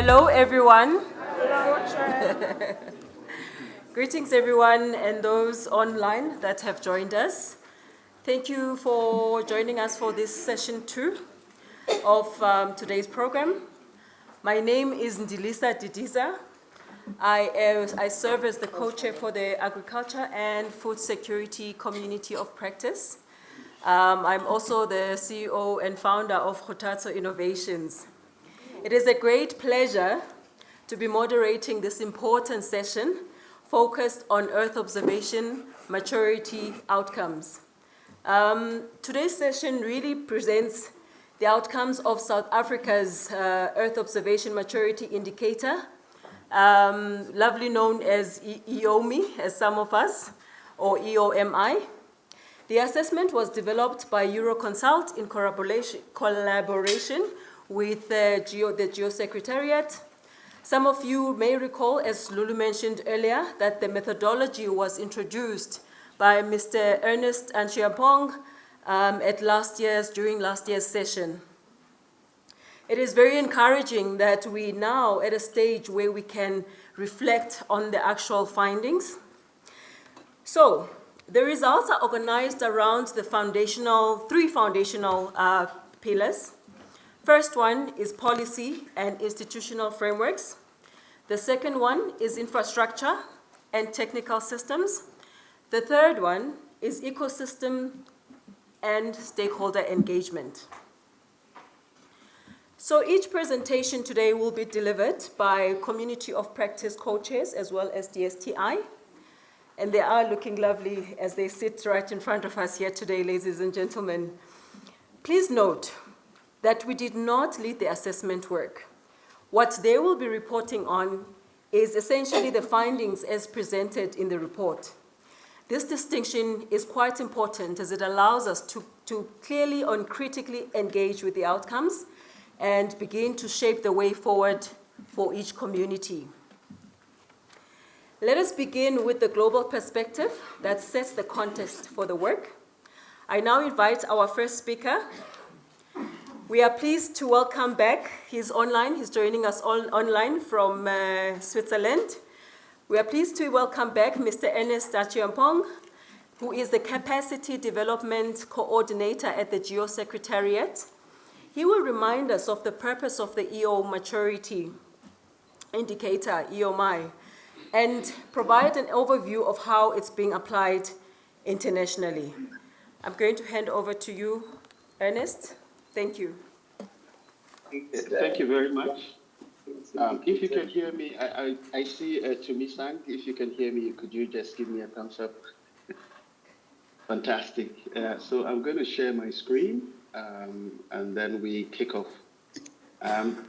Hello, everyone. Hello, Greetings, everyone, and those online that have joined us. Thank you for joining us for this session 2 of today's program. My name is Ndilisa Didiza. I serve as the co-chair for the Agriculture and Food Security Community of Practice. I'm also the CEO and founder of Khotatso Innovations. It is a great pleasure to be moderating this important session focused on Earth observation maturity outcomes. Today's session really presents the outcomes of South Africa's Earth observation maturity indicator, lovely known as EOMI, as some of us, or EOMI. The assessment was developed by Euroconsult in collaboration with the Geo Secretariat. Some of you may recall, as Lulu mentioned earlier, that the methodology was introduced by Mr. Ernest Achiampong during last year's session. It is very encouraging that we now at a stage where we can reflect on the actual findings. So, the results are organized around the three foundational pillars. First one is policy and institutional frameworks. The second one is infrastructure and technical systems. The third one is ecosystem and stakeholder engagement. So each presentation today will be delivered by Community of Practice co-chairs as well as DSTI. And they are looking lovely as they sit right in front of us here today, ladies and gentlemen. Please note that we did not lead the assessment work. What they will be reporting on is essentially the findings as presented in the report. This distinction is quite important as it allows us to clearly and critically engage with the outcomes and begin to shape the way forward for each community. Let us begin with the global perspective that sets the context for the work. I now invite our first speaker. We are pleased to welcome back. He's online. He's joining us online from Switzerland. We are pleased to welcome back Mr. Ernest Achiampong, who is the Capacity Development Coordinator at the Geo Secretariat. He will remind us of the purpose of the EO Maturity Indicator, EOMI, and provide an overview of how it's being applied internationally. I'm going to hand over to you, Ernest. Thank you. Thank you very much. If you can hear me, I see Tumi-san. If you can hear me, could you just give me a thumbs up? Fantastic. So I'm going to share my screen, and then we kick off.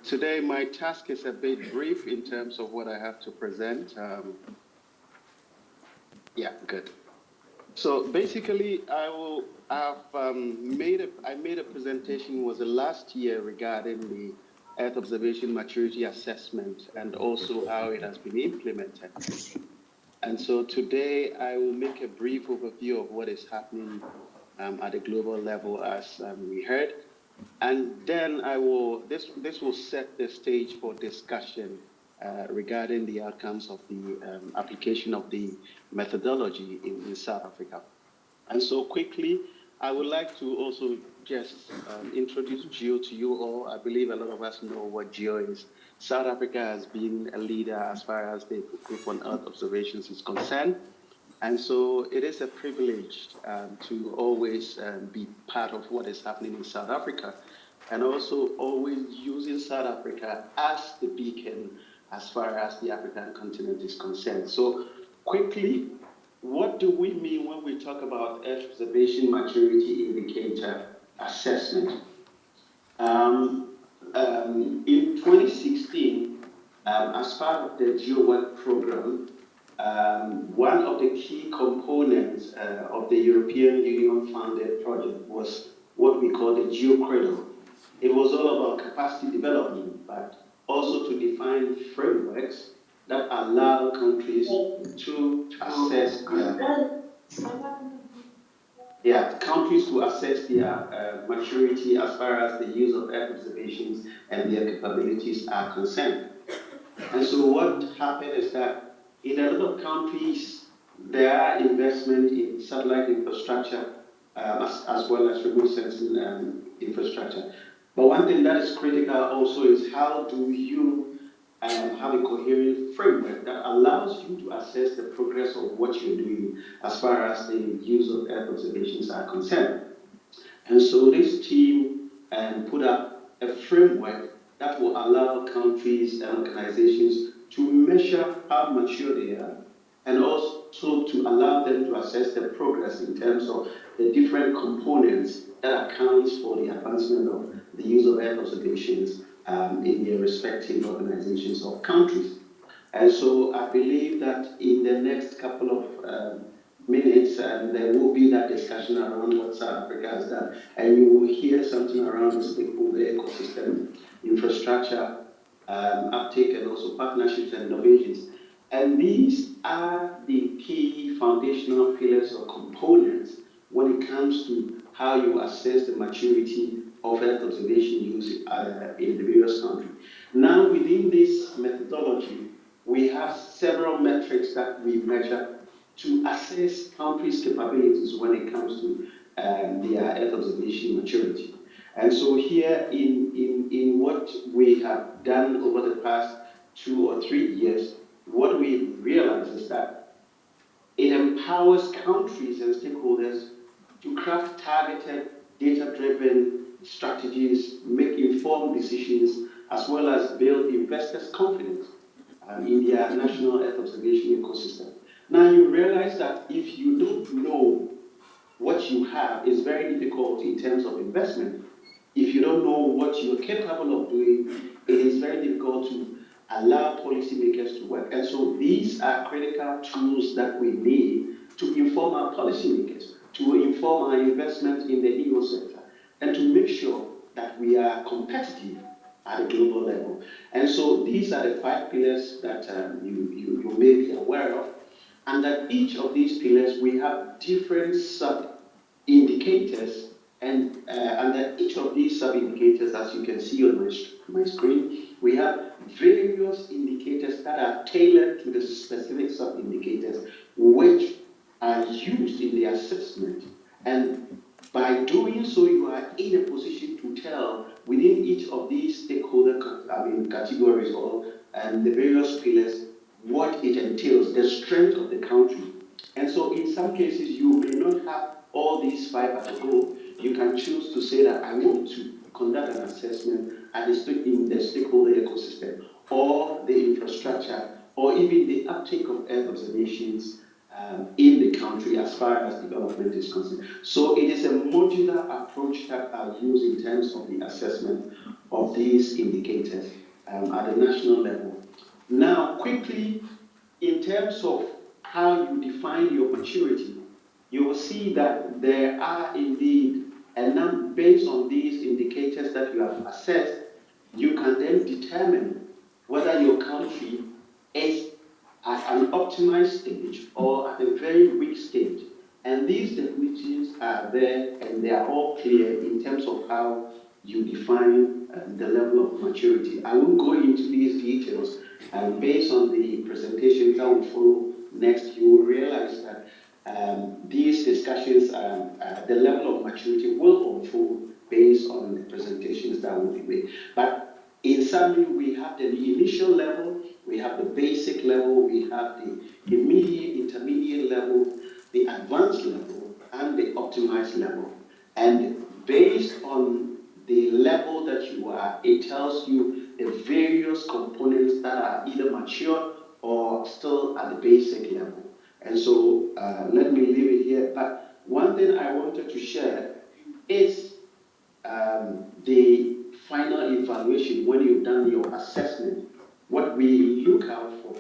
Today, my task is a bit brief in terms of what I have to present. Yeah, good. So basically, I made a presentation last year regarding the Earth observation maturity assessment and also how it has been implemented. And so today, I will make a brief overview of what is happening at a global level, as we heard. And then this will set the stage for discussion regarding the outcomes of the application of the methodology in South Africa. And so quickly, I would like to also just introduce GEO to you all. I believe a lot of us know what GEO is. South Africa has been a leader as far as the Group on Earth observations is concerned. And so it is a privilege to always be part of what is happening in South Africa, and also always using South Africa as the beacon as far as the African continent is concerned. So quickly, what do we mean when we talk about Earth observation maturity indicator assessment? In 2016, as part of the GeoWork program, one of the key components of the European Union-funded project was what we call the GeoCradle. It was all about capacity development, but also to define frameworks that allow countries to assess their maturity as far as the use of Earth observations and their capabilities are concerned. And so what happened is that in a lot of countries, there are investment in satellite infrastructure as well as remote sensing infrastructure. But one thing that is critical also is how do you have a coherent framework that allows you to assess the progress of what you're doing as far as the use of Earth observations are concerned. And so this team put up a framework that will allow countries and organizations to measure how mature they are and also to allow them to assess the progress in terms of the different components that accounts for the advancement of the use of Earth observations in their respective organizations or countries. And so I believe that in the next couple of minutes, there will be that discussion around what South Africa has done, and you will hear something around the stakeholder ecosystem, infrastructure, uptake, and also partnerships and innovations. And these are the key foundational pillars or components when it comes to how you assess the maturity of Earth observation use in the various countries. Now, within this methodology, we have several metrics that we measure to assess countries' capabilities when it comes to their Earth observation maturity. And so here in what we have done over the past 2 or 3 years, what we realize is that it empowers countries and stakeholders to craft targeted, data-driven strategies, make informed decisions, as well as build investors' confidence in their national Earth observation ecosystem. Now you realize that if you don't know what you have, it's very difficult in terms of investment. If you don't know what you're capable of doing, it is very difficult to allow policymakers to work. And so these are critical tools that we need to inform our policymakers, to inform our investment in the EO sector, and to make sure that we are competitive at a global level. And so these are the 5 pillars that you may be aware of. And that each of these pillars, we have different sub-indicators, and that each of these sub-indicators, as you can see on my screen, we have various indicators that are tailored to the specific sub-indicators, which are used in the assessment. And by doing so, you are in a position to tell within each of these stakeholder categories or the various pillars what it entails, the strength of the country. And so in some cases, you may not have all these 5 at a go. You can choose to say that I want to conduct an assessment in the stakeholder ecosystem, or the infrastructure, or even the uptake of Earth observations in the country as far as development is concerned. So it is a modular approach that I use in terms of the assessment of these indicators at the national level. Now, quickly, in terms of how you define your maturity, you will see that there are indeed a number, based on these indicators that you have assessed, you can then determine whether your country is at an optimized stage or at a very weak stage. And these definitions are there and they are all clear in terms of how you define the level of maturity. I won't go into these details, and based on the presentations that will follow next, you will realize that these discussions, the level of maturity will unfold based on the presentations that will be made. But in summary, we have the initial level, we have the basic level, we have the immediate, intermediate level, the advanced level, and the optimized level. And based on the level that you are, it tells you the various components that are either mature or still at the basic level. And so let me leave it here. But one thing I wanted to share is the final evaluation when you've done your assessment. What we look out for,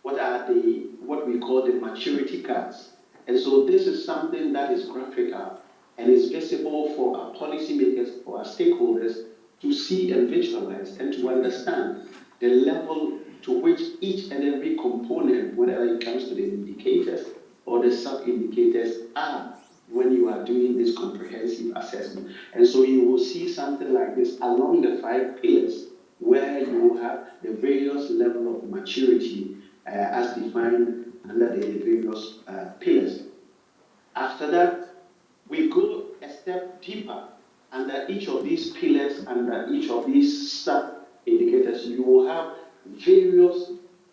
what we call the maturity cards. And so this is something that is graphical and is visible for our policymakers, for our stakeholders to see and visualize and to understand the level to which each and every component, whether it comes to the indicators or the sub-indicators, are when you are doing this comprehensive assessment. And so you will see something like this along the 5 pillars where you have the various level of maturity as defined under the various pillars. After that, we go a step deeper under each of these pillars, under each of these sub-indicators. You will have various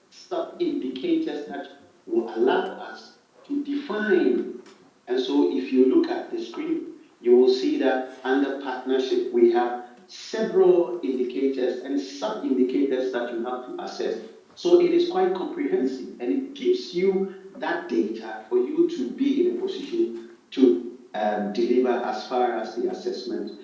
sub-indicators that will allow us to define. And so if you look at the screen, you will see that under partnership, we have several indicators and sub-indicators that you have to assess. So it is quite comprehensive, and it gives you that data for you to be in a position to deliver as far as the assessment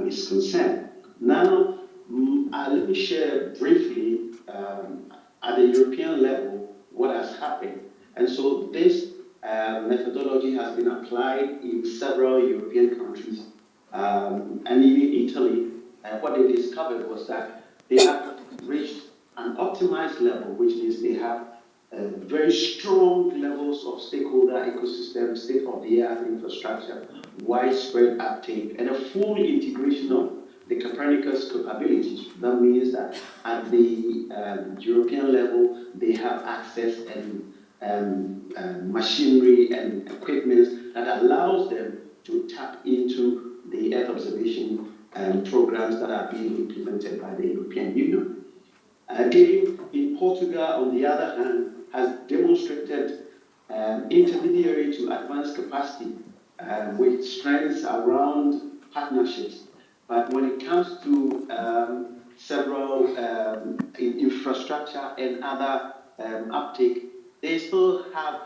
is concerned. Now, let me share briefly at the European level what has happened. And so this methodology has been applied in several European countries, and even Italy. What they discovered was that they have reached an optimized level, which means they have very strong levels of stakeholder ecosystem, state-of-the-art infrastructure, widespread uptake, and a full integration of the Copernicus capabilities. That means that at the European level, they have access and machinery and equipment that allows them to tap into the Earth observation programs that are being implemented by the European Union. Again, in Portugal, on the other hand, has demonstrated intermediary to advanced capacity with strengths around partnerships. But when it comes to several infrastructure and other uptake, they still have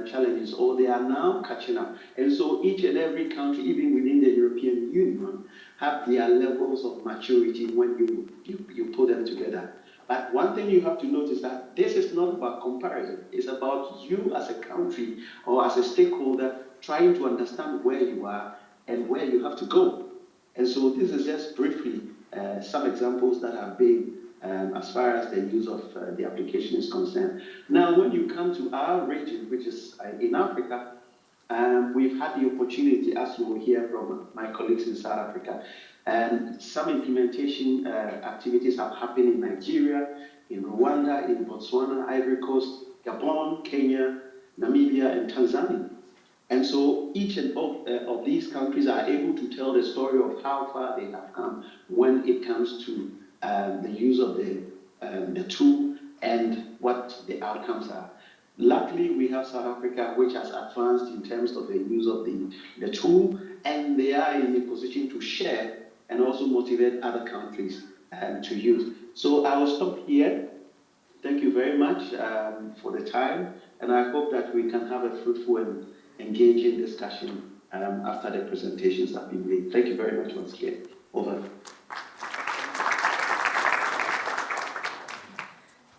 challenges, or they are now catching up. And so each and every country, even within the European Union, have their levels of maturity when you put them together. But one thing you have to notice that this is not about comparison. It's about you as a country or as a stakeholder trying to understand where you are and where you have to go. And so this is just briefly some examples that have been as far as the use of the application is concerned. Now, when you come to our region, which is in Africa, we've had the opportunity, as you will hear from my colleagues in South Africa, and some implementation activities have happened in Nigeria, in Rwanda, in Botswana, Ivory Coast, Gabon, Kenya, Namibia, and Tanzania. And so each and of these countries are able to tell the story of how far they have come when it comes to the use of the tool and what the outcomes are. Luckily, we have South Africa, which has advanced in terms of the use of the tool, and they are in a position to share and also motivate other countries to use. So I will stop here. Thank you very much for the time, and I hope that we can have a fruitful and engaging discussion after the presentations have been made. Thank you very much once again. Over.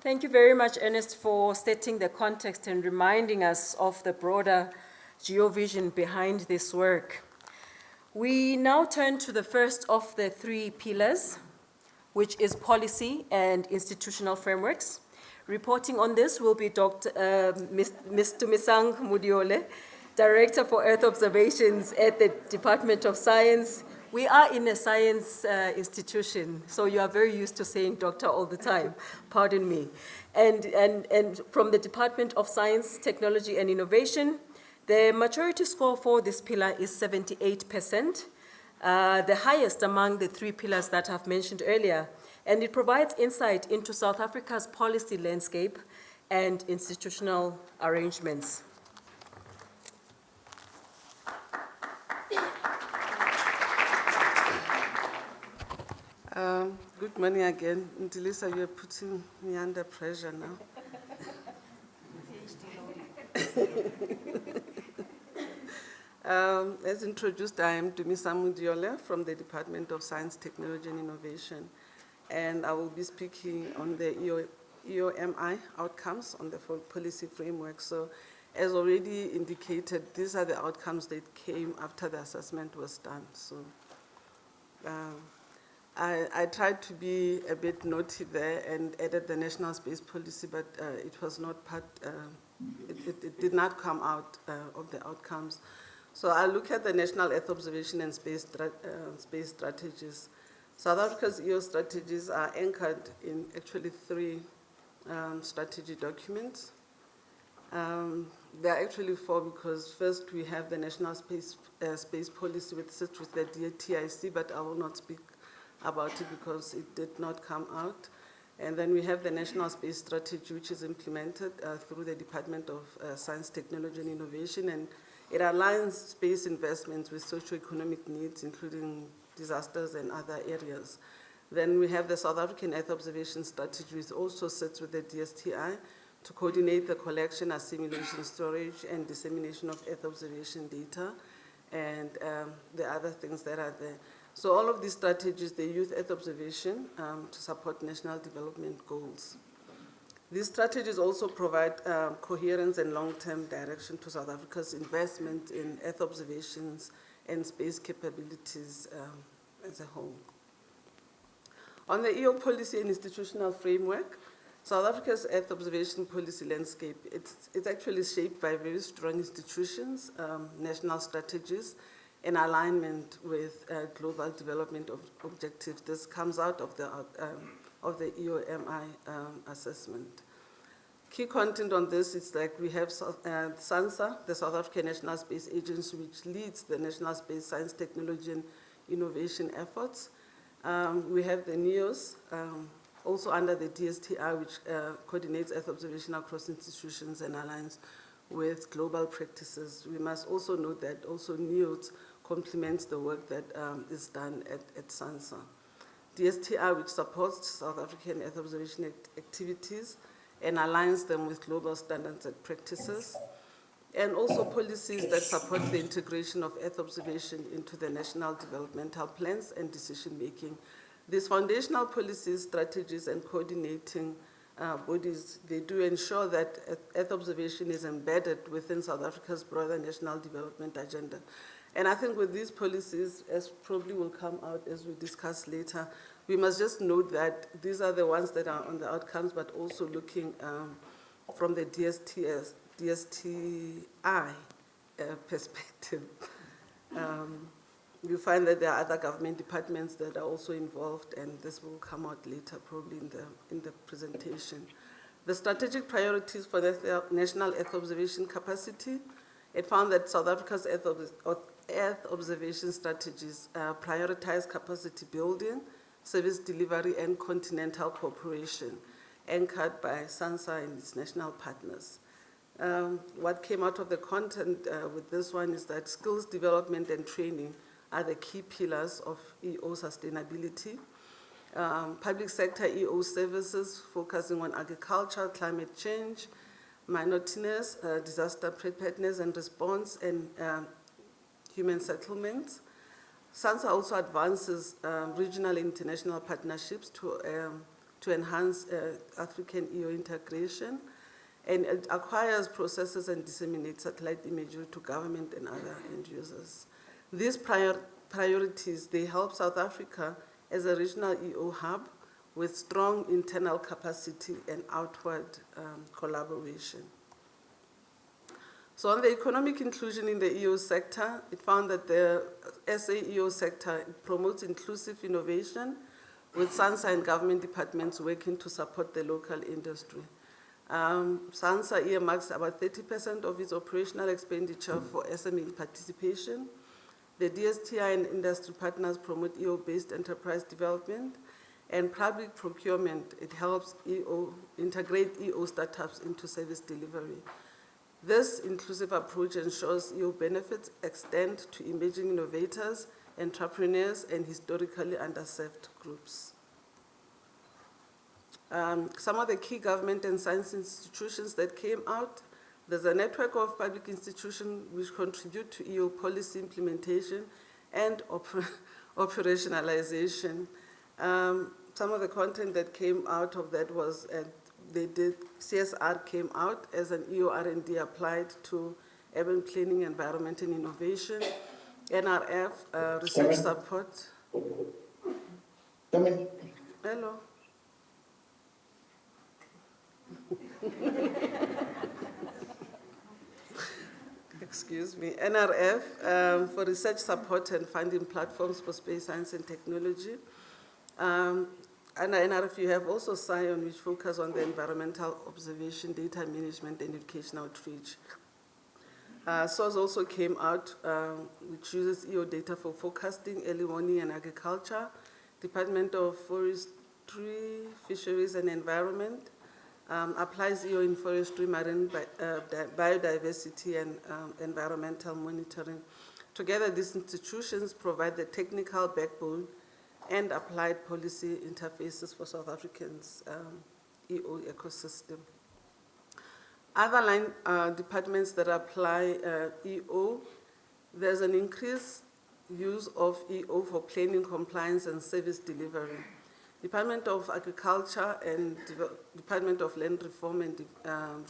Thank you very much, Ernest, for setting the context and reminding us of the broader geovision behind this work. We now turn to the first of the three pillars, which is policy and institutional frameworks. Reporting on this will be Ms. Tumisang Mudiole, Director for Earth Observations at the Department of Science. We are in a science institution, so you are very used to saying doctor all the time, pardon me. And from the Department of Science, Technology and Innovation, the maturity score for this pillar is 78%, the highest among the three pillars that I've mentioned earlier. And it provides insight into South Africa's policy landscape and institutional arrangements. Good morning again. Ndilisa, you're putting me under pressure now. As introduced, I am Tumisang Mudiole from the Department of Science, Technology and Innovation, and I will be speaking on the EOMI outcomes on the policy framework. So, as already indicated, these are the outcomes that came after the assessment was done. So, I tried to be a bit naughty there and added the national space policy, but it was not part, it did not come out of the outcomes. So I look at the national Earth observation and space strategies. South Africa's EO strategies are anchored in actually three strategy documents. There are actually four because first we have the National Space Policy which sits with the DTIC, but I will not speak about it because it did not come out. And then we have the National Space Strategy, which is implemented through the Department of Science, Technology and Innovation, and it aligns space investments with socio-economic needs, including disasters and other areas. Then we have the South African Earth Observation Strategy, which also sits with the DSTI to coordinate the collection, assimilation, storage, and dissemination of Earth observation data, and the other things that are there. So all of these strategies, they use Earth observation to support national development goals. These strategies also provide coherence and long-term direction to South Africa's investment in Earth observations and space capabilities as a whole. On the EO policy and institutional framework, South Africa's Earth observation policy landscape, it's actually shaped by very strong institutions, national strategies, in alignment with global development objectives. This comes out of the EOMI assessment. Key content on this is like we have SANSA, the South African National Space Agency, which leads the national space science, technology and innovation efforts. We have the NEOSS, also under the DSTI, which coordinates Earth observation across institutions and aligns with global practices. We must also note that also NEOSS complements the work that is done at SANSA. DSTI, which supports South African Earth observation activities and aligns them with global standards and practices, and also policies that support the integration of Earth observation into the national developmental plans and decision-making. These foundational policies, strategies, and coordinating bodies, they do ensure that Earth observation is embedded within South Africa's broader national development agenda. And I think with these policies, as probably will come out as we discuss later, we must just note that these are the ones that are on the outcomes, but also looking from the DSTI perspective. You find that there are other government departments that are also involved, and this will come out later probably in the presentation. The strategic priorities for the national Earth observation capacity, it found that South Africa's Earth observation strategies prioritize capacity building, service delivery, and continental cooperation, anchored by SANSA and its national partners. What came out of the content with this one is that skills development and training are the key pillars of EO sustainability. Public sector EO services focusing on agriculture, climate change, minoritiness, disaster preparedness and response, and human settlements. SANSA also advances regional and international partnerships to enhance African EO integration, and it acquires, processes, and disseminates satellite imagery to government and other end users. These priorities, they help South Africa as a regional EO hub with strong internal capacity and outward collaboration. So on the economic inclusion in the EO sector, it found that the SA EO sector promotes inclusive innovation with SANSA and government departments working to support the local industry. SANSA earmarks about 30% of its operational expenditure for SME participation. The DSTI and industry partners promote EO-based enterprise development, and public procurement, it helps integrate EO startups into service delivery. This inclusive approach ensures EO benefits extend to emerging innovators, entrepreneurs, and historically underserved groups. Some of the key government and science institutions that came out, there's a network of public institutions which contribute to EO policy implementation and operationalization. Some of the content that came out of that was CSR came out as an EO R&D applied to urban planning, environment and innovation, NRF, research support. Hello. Excuse me, NRF for research support and funding platforms for space science and technology. Under NRF, have also SCION, which focus on the environmental observation, data management, and education outreach. SOS also came out, which uses EO data for forecasting, early warning, and agriculture. Department of Forestry, Fisheries, and Environment applies EO in forestry, marine biodiversity, and environmental monitoring. Together, these institutions provide the technical backbone and applied policy interfaces for South Africa's EO ecosystem. Other line departments that apply EO, there's an increased use of EO for planning, compliance, and service delivery. Department of Agriculture and Department of Land Reform and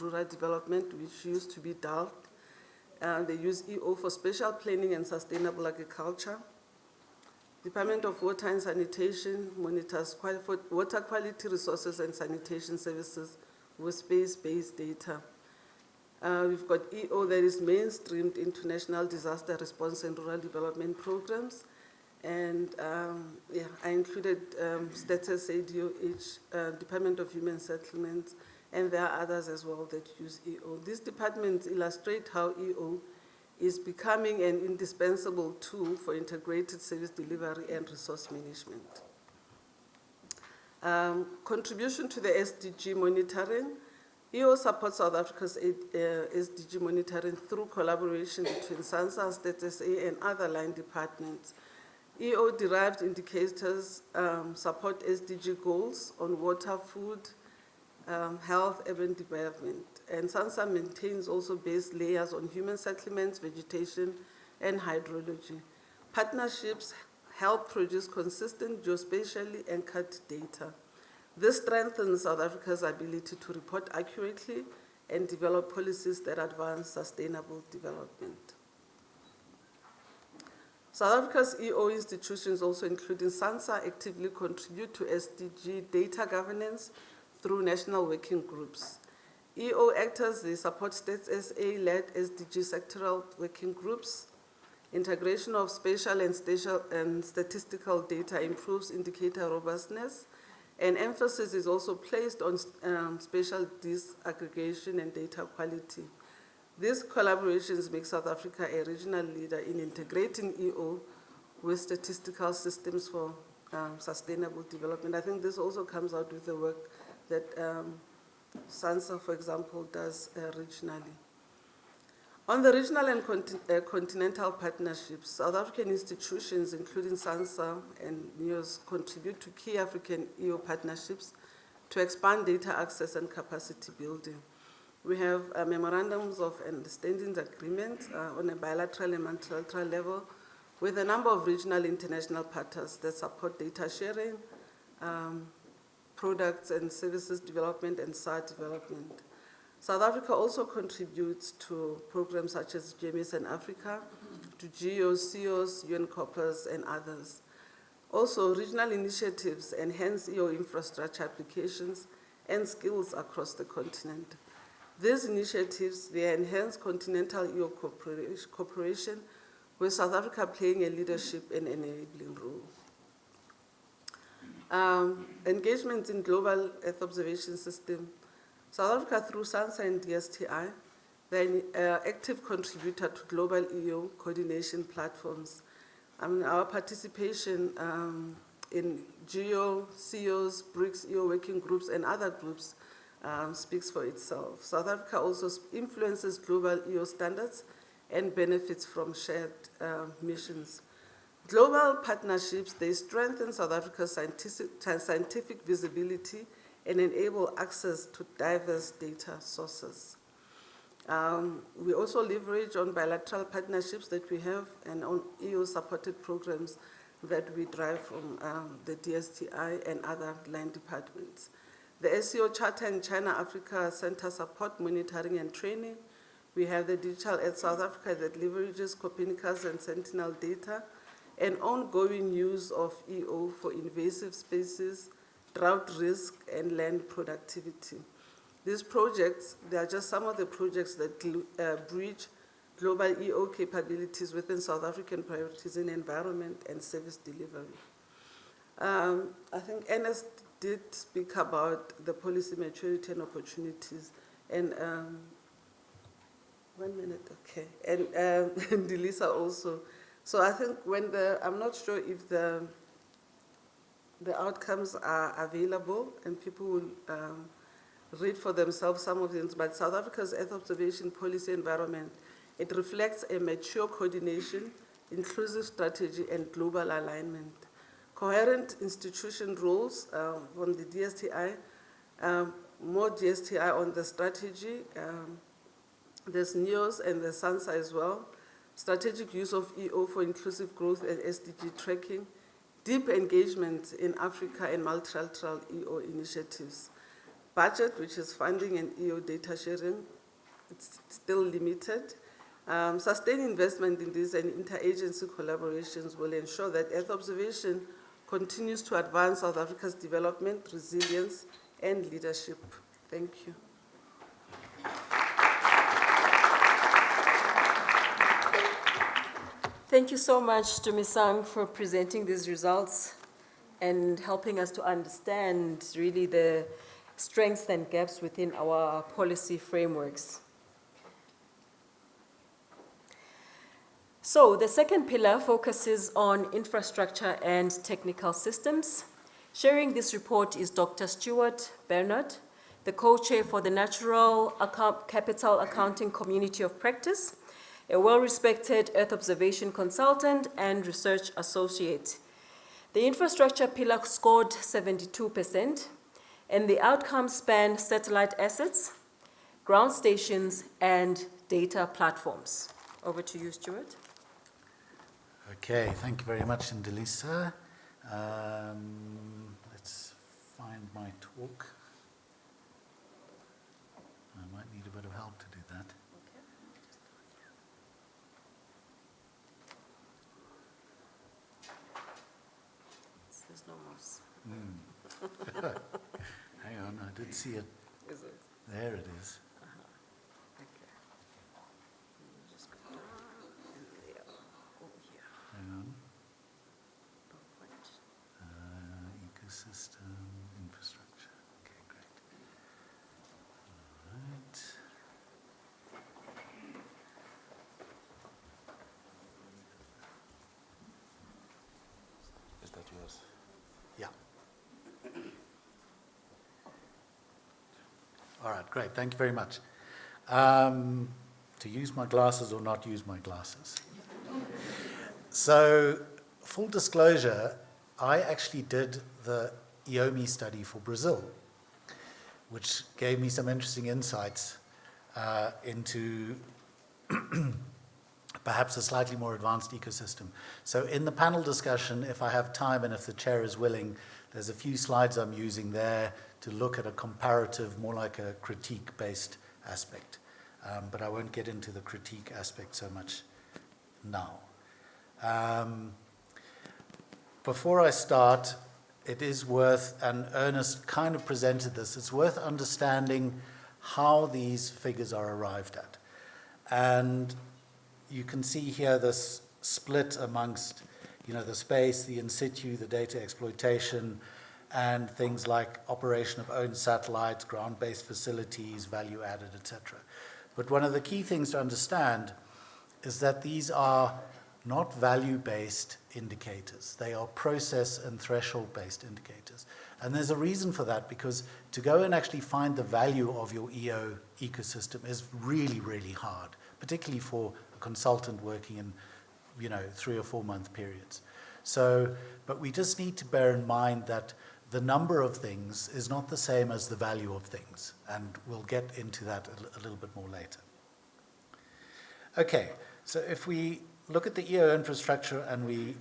Rural Development, which used to be DALT, they use EO for spatial planning and sustainable agriculture. Department of Water and Sanitation monitors water quality, resources, and sanitation services with space-based data. We've got EO that is mainstreamed into national disaster response and rural development programs. And I included Status ADOH, Department of Human Settlements, and there are others as well that use EO. These departments illustrate how EO is becoming an indispensable tool for integrated service delivery and resource management. Contribution to the SDG monitoring. EO supports South Africa's SDG monitoring through collaboration between SANSA, Status A, and other line departments. EO-derived indicators support SDG goals on water, food, health, urban development. And SANSA maintains also base layers on human settlements, vegetation, and hydrology. Partnerships help produce consistent geospatially anchored data. This strengthens South Africa's ability to report accurately and develop policies that advance sustainable development. South Africa's EO institutions, also including SANSA, actively contribute to SDG data governance through national working groups. EO actors, they support States SA-led SDG sectoral working groups. Integration of spatial and statistical data improves indicator robustness, and emphasis is also placed on spatial disaggregation and data quality. These collaborations make South Africa a regional leader in integrating EO with statistical systems for sustainable development. I think this also comes out with the work that SANSA, for example, does regionally. On the regional and continental partnerships, South African institutions, including SANSA and NEOSS, contribute to key African EO partnerships to expand data access and capacity building. We have memorandums of understanding agreements on a bilateral and multilateral level with a number of regional international partners that support data sharing, products and services development, and SAR development. South Africa also contributes to programs such as GMS in Africa, to GEOS, CEOS, UN CoPs, and others. Also, regional initiatives enhance EO infrastructure applications and skills across the continent. These initiatives, they enhance continental EO cooperation, with South Africa playing a leadership and enabling role. Engagement in global Earth observation system. South Africa, through SANSA and DSTI, they're an active contributor to global EO coordination platforms. Our participation in GEO, CEOs, BRICS, EO working groups, and other groups speaks for itself. South Africa also influences global EO standards and benefits from shared missions. Global partnerships, they strengthen South Africa's scientific visibility and enable access to diverse data sources. We also leverage on bilateral partnerships that we have and on EU-supported programs that we drive from the DSTI and other line departments. The SEO Charter in China-Africa Center support monitoring and training. We have the Digital Earth South Africa that leverages Copernicus and Sentinel data, and ongoing use of EO for invasive species, drought risk, and land productivity. These projects, they are just some of the projects that bridge global EO capabilities within South African priorities in environment and service delivery. I think NS did speak about the policy maturity and opportunities, and 1 minute, okay, and and Delisa also. So I think I'm not sure if the outcomes are available and people will read for themselves some of them, but South Africa's Earth observation policy environment, it reflects a mature coordination, inclusive strategy, and global alignment. Coherent institution roles from the DSTI, more DSTI on the strategy. There's NEOSS and the SANSA as well. Strategic use of EO for inclusive growth and SDG tracking. Deep engagement in Africa and multilateral EO initiatives. Budget, which is funding and EO data sharing, it's still limited. Sustained investment in these and interagency collaborations will ensure that Earth observation continues to advance South Africa's development, resilience, and leadership. Thank you. Thank you so much, Dumisang, for presenting these results and helping us to understand really the strengths and gaps within our policy frameworks. So the second pillar focuses on infrastructure and technical systems. Sharing this report is Dr. Stuart Bernard, the co-chair for the Natural Capital Accounting Community of Practice, a well-respected Earth observation consultant and research associate. The infrastructure pillar scored 72%, and the outcomes span satellite assets, ground stations, and data platforms. Over to you, Stuart. Okay, thank you very much, Delisa. Let's find my talk. I might need a bit of help to do that. There's no mouse. Hang on, I did see it. Is it? There it is. Okay. Just go down and there. Over here. Hang on. Perfect. Ecosystem, infrastructure. Okay, great. All right. Is that yours? Yeah. All right, great. Thank you very much. To use my glasses or not use my glasses. So, full disclosure, I actually did the EOMI study for Brazil, which gave me some interesting insights into perhaps a slightly more advanced ecosystem. So in the panel discussion, if I have time and if the chair is willing, there's a few slides I'm using there to look at a comparative, more like a critique-based aspect. But I won't get into the critique aspect so much now. Before I start, it is worth, and Ernest kind of presented this, it's worth understanding how these figures are arrived at. And you can see here this split amongst, the space, the in situ, the data exploitation, and things like operation of owned satellites, ground-based facilities, value added, etc. But one of the key things to understand is that these are not value-based indicators. They are process and threshold-based indicators. And there's a reason for that, because to go and actually find the value of your EO ecosystem is really, really hard, particularly for a consultant working in, 3 or 4 month periods. So, but we just need to bear in mind that the number of things is not the same as the value of things, and we'll get into that a little bit more later. Okay, so if we look at the EO infrastructure and we,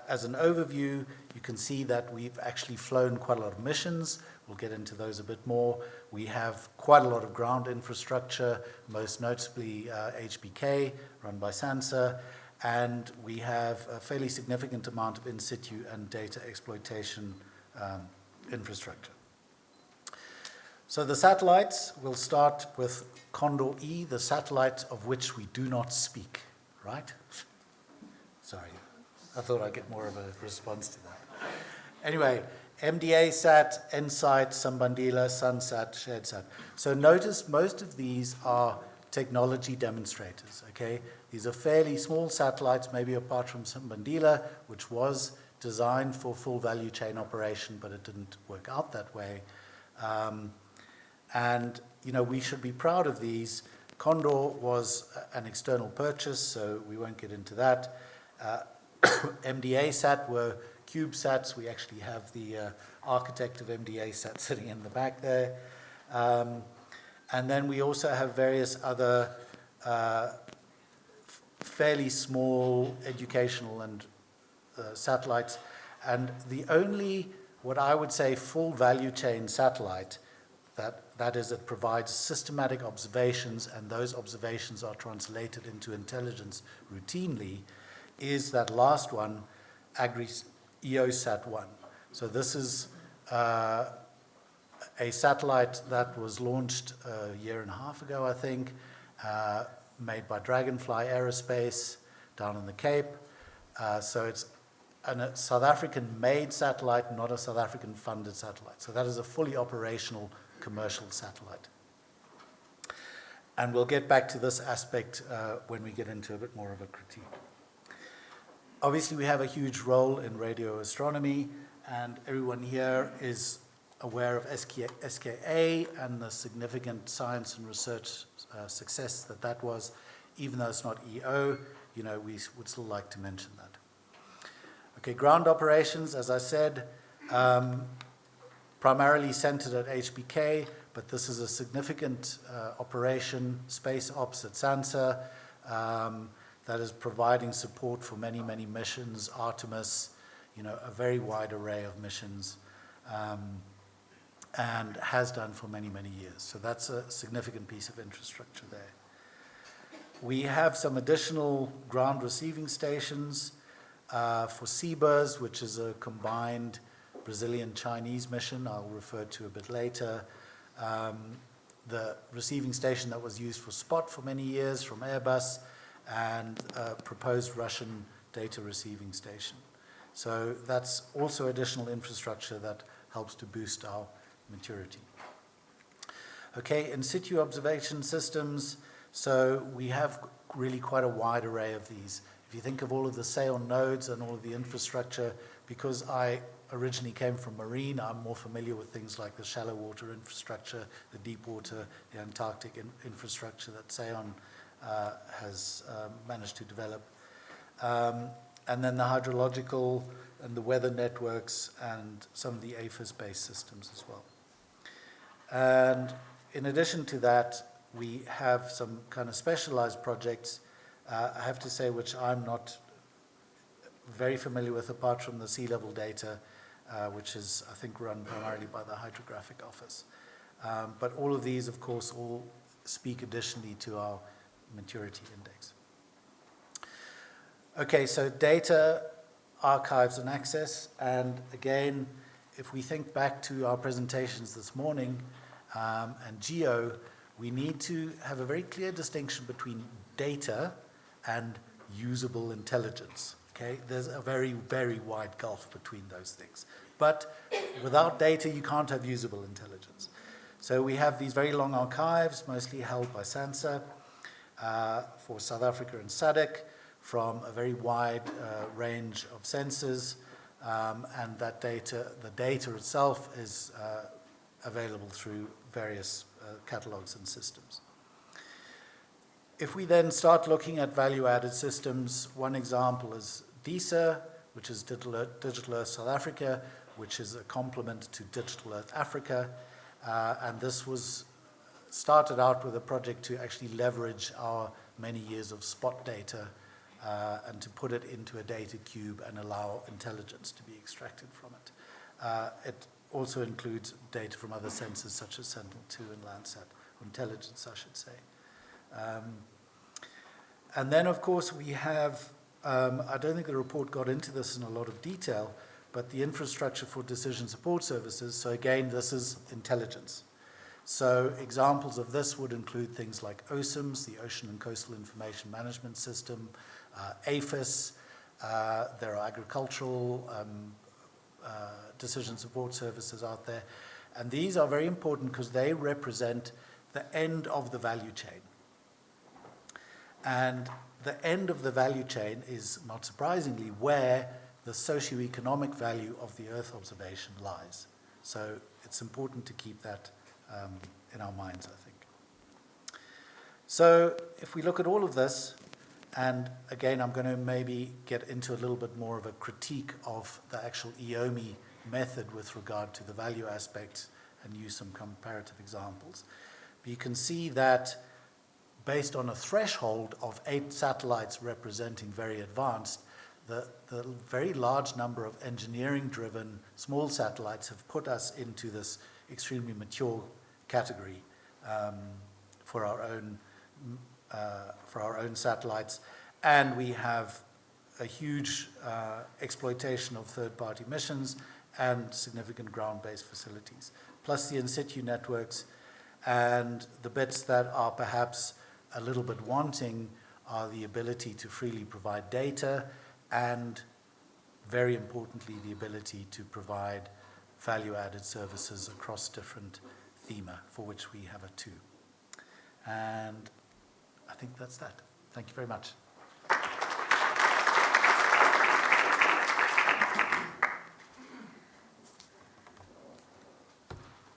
as an overview, you can see that we've actually flown quite a lot of missions. We'll get into those a bit more. We have quite a lot of ground infrastructure, most notably HBK, run by SANSA, and we have a fairly significant amount of in situ and data exploitation infrastructure. So the satellites, we'll start with Condor E, the satellite of which we do not speak, right? Sorry, I thought I'd get more of a response to that. Anyway, MDA-SAT, NSIGHT, Sambandila, SunSat, SharedSat. So notice most of these are technology demonstrators, okay? These are fairly small satellites, maybe apart from Sambandila, which was designed for full value chain operation, but it didn't work out that way. And, you know, we should be proud of these. Condor was an external purchase, so we won't get into that. MDA-SAT were CubeSats. We actually have the architect of MDA-SAT sitting in the back there. And then we also have various other fairly small educational and satellites. And the only, what I would say, full value chain satellite that is, it provides systematic observations, and those observations are translated into intelligence routinely, is that last one, EOSat-1. So this is a satellite that was launched a year and a half ago, I think, made by Dragonfly Aerospace down in the Cape. So it's a South African-made satellite, not a South African-funded satellite. So that is a fully operational commercial satellite. And we'll get back to this aspect when we get into a bit more of a critique. Obviously, we have a huge role in radio astronomy, and everyone here is aware of SKA and the significant science and research success that was. Even though it's not EO, you know, we would still like to mention that. Okay, ground operations, as I said, primarily centered at HBK, but this is a significant operation, space ops at SANSA, that is providing support for many, many missions, Artemis, you know, a very wide array of missions, and has done for many, many years. So that's a significant piece of infrastructure there. We have some additional ground receiving stations for CBERS, which is a combined Brazilian-Chinese mission I'll refer to a bit later. The receiving station that was used for SPOT for many years from Airbus, and a proposed Russian data receiving station. So that's also additional infrastructure that helps to boost our maturity. Okay, in situ observation systems, so we have really quite a wide array of these. If you think of all of the SAON nodes and all of the infrastructure, because I originally came from marine, I'm more familiar with things like the shallow water infrastructure, the deep water, the Antarctic infrastructure that SAON has managed to develop. And then the hydrological and the weather networks and some of the APHIS-based systems as well. And in addition to that, we have some kind of specialized projects, I have to say, which I'm not very familiar with apart from the sea level data, which is, I think, run primarily by the Hydrographic Office. But all of these, of course, all speak additionally to our maturity index. Okay, so data, archives, and access. And again, if we think back to our presentations this morning and geo, we need to have a very clear distinction between data and usable intelligence. Okay, there's a very, very wide gulf between those things. But without data, you can't have usable intelligence. So we have these very long archives, mostly held by SANSA, for South Africa and SADC, from a very wide range of sensors, and that data, the data itself is available through various catalogs and systems. If we then start looking at value-added systems, one example is DISA, which is Digital Earth South Africa, which is a complement to Digital Earth Africa, and this was started out with a project to actually leverage our many years of spot data and to put it into a data cube and allow intelligence to be extracted from it. It also includes data from other sensors such as Sentinel-2 and Landsat, or intelligence, I should say. And then, of course, we have, I don't think the report got into this in a lot of detail, but the infrastructure for decision support services. So again, this is intelligence. So examples of this would include things like OSIMS, the Ocean and Coastal Information Management System, APHIS, there are agricultural decision support services out there. And these are very important because they represent the end of the value chain. And the end of the value chain is, not surprisingly, where the socioeconomic value of the Earth observation lies. So it's important to keep that in our minds, I think. So if we look at all of this, and again, I'm going to maybe get into a little bit more of a critique of the actual EOMI method with regard to the value aspects and use some comparative examples. But you can see that based on a threshold of 8 satellites representing very advanced, the very large number of engineering-driven small satellites have put us into this extremely mature category for our own satellites, and we have a huge exploitation of third-party missions and significant ground-based facilities, plus the in-situ networks. And the bits that are perhaps a little bit wanting are the ability to freely provide data and, very importantly, the ability to provide value-added services across different thema, for which we have a 2. And I think that's that. Thank you very much.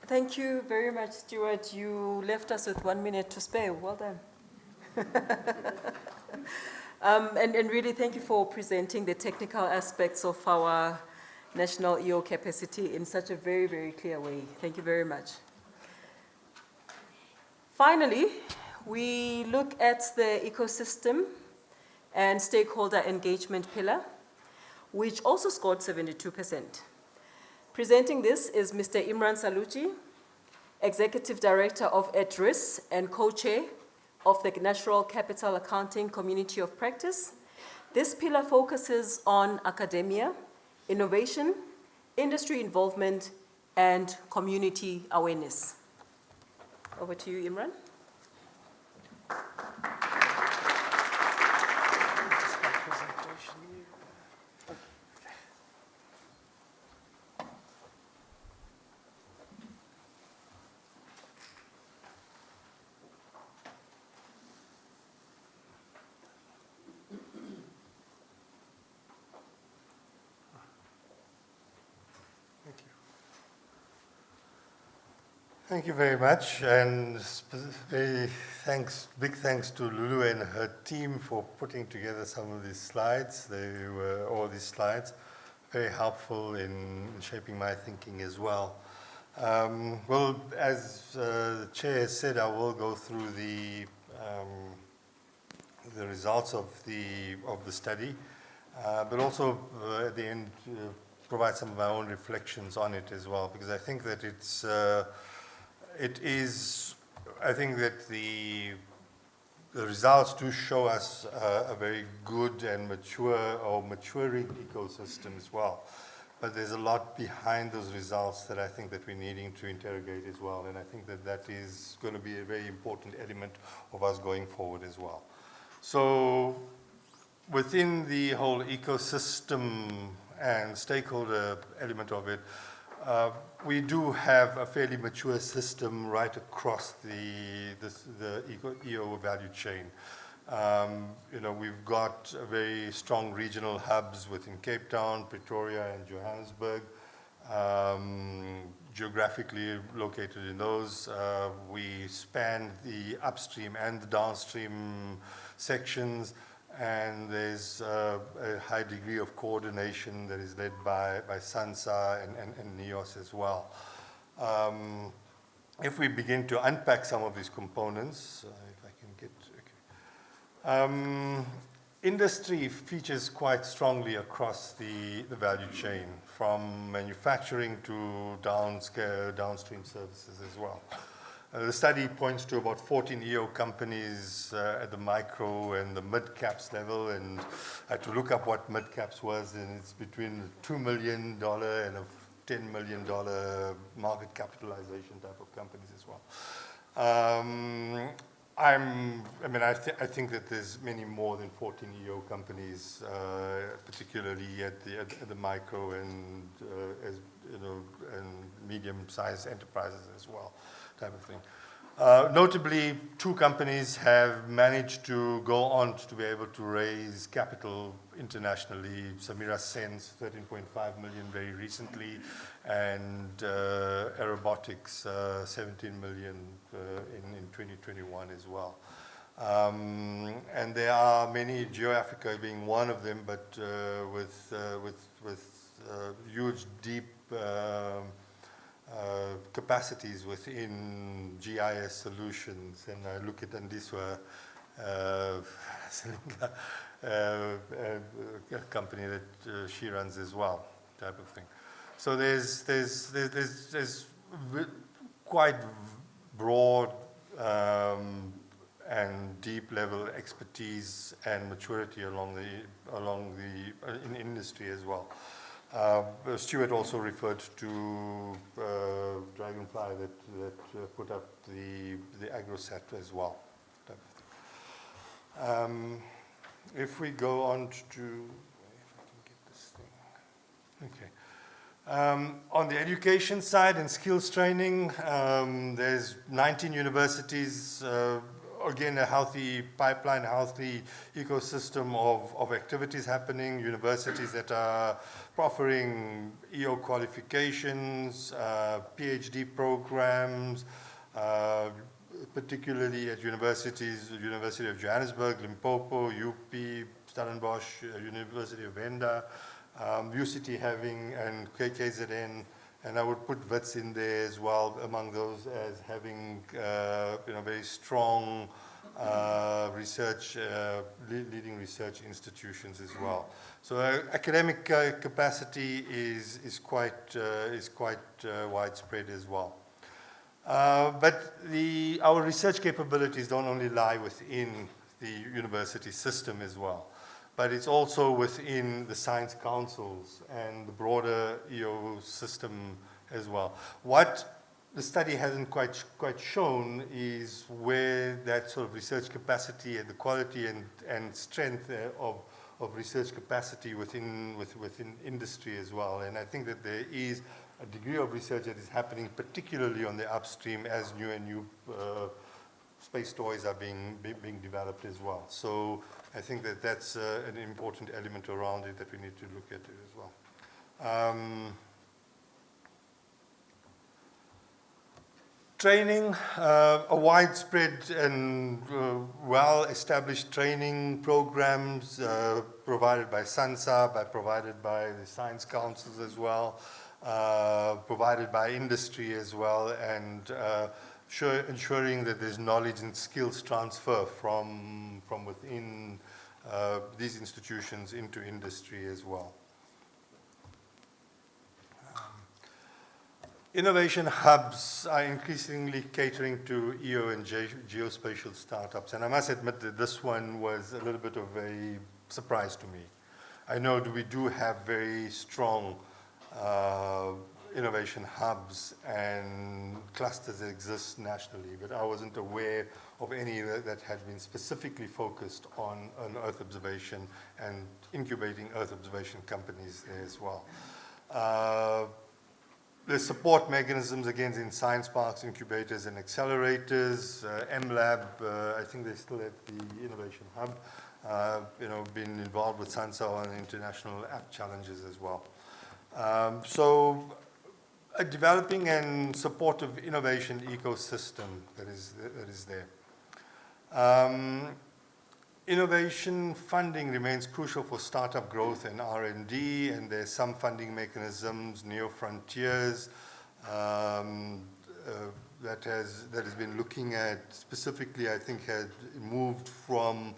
Thank you very much, Stuart. You left us with 1 minute to spare. Well done. And really thank you for presenting the technical aspects of our national EO capacity in such a very, very clear way. Thank you very much. Finally, we look at the ecosystem and stakeholder engagement pillar, which also scored 72%. Presenting this is Mr. Imran Salucci, Executive Director of EDRIS and Co-Chair of the Natural Capital Accounting Community of Practice. This pillar focuses on academia, innovation, industry involvement, and community awareness. Over to you, Imran. Thank you very much, and big thanks to Lulu and her team for putting together some of these slides. All these slides, very helpful in shaping my thinking as well. Well, as the chair has said, I will go through the results of the study, but also at the end provide some of my own reflections on it as well, because I think that I think that the results do show us a very good and maturing ecosystem as well. But there's a lot behind those results that I think that we're needing to interrogate as well. And I think that that is going to be a very important element of us going forward as well. So within the whole ecosystem and stakeholder element of it, we do have a fairly mature system right across the EO value chain. We've got very strong regional hubs within Cape Town, Pretoria, and Johannesburg. Geographically located in those, we span the upstream and the downstream sections, and there's a high degree of coordination that is led by SANSA and NEOSS as well. If we begin to unpack some of these components, if I can get... Okay. Industry features quite strongly across the value chain, from manufacturing to downstream services as well. The study points to about 14 EO companies at the micro and the mid-caps level, and I had to look up what mid-caps was, and it's between a $2 million and a $10 million market capitalization type of companies as well. I think that there's many more than 14 EO companies, particularly at the micro and and medium-sized enterprises as well, type of thing. Notably, 2 companies have managed to go on to be able to raise capital internationally. Samira Sen's 13.5 million very recently, and Aerobotics 17 million in 2021 as well. And there are many, GeoAfrica being one of them, but with huge, deep capacities within GIS solutions. And I look at Andiswa, a company that she runs as well, type of thing. So there's quite broad and deep level expertise and maturity in industry as well. Stuart also referred to Dragonfly that put up the AgroSat as well. If we go on to, if I can get this thing, okay. On the education side and skills training, there's 19 universities, again, a healthy pipeline, a healthy ecosystem of activities happening, universities that are offering EO qualifications, PhD programs, particularly at universities, University of Johannesburg, Limpopo, UP, Stellenbosch, University of Venda, UCT having, and KKZN, and I would put WITS in there as well, among those as having very strong research, leading research institutions as well. So academic capacity is quite widespread as well. But our research capabilities don't only lie within the university system as well, but it's also within the science councils and the broader EO system as well. What the study hasn't quite shown is where that sort of research capacity and the quality and strength of research capacity within industry as well. And I think that there is a degree of research that is happening, particularly on the upstream, as new space toys are being developed as well. So I think that that's an important element around it that we need to look at it as well. Training, a widespread and well-established training programs provided by SANSA, provided by the science councils as well, provided by industry as well, and ensuring that there's knowledge and skills transfer from within these institutions into industry as well. Innovation hubs are increasingly catering to EO and geospatial startups, and I must admit that this one was a little bit of a surprise to me. I know that we do have very strong innovation hubs and clusters that exist nationally, but I wasn't aware of any that had been specifically focused on Earth observation and incubating Earth observation companies there as well. The support mechanisms, again, in science parks, incubators, and accelerators. MLab, I think they're still at the Innovation Hub, been involved with SANSA on international app challenges as well. So a developing and supportive innovation ecosystem that is there. Innovation funding remains crucial for startup growth and R&D, and there's some funding mechanisms, Neo Frontiers, that has been looking at specifically, I think, had moved from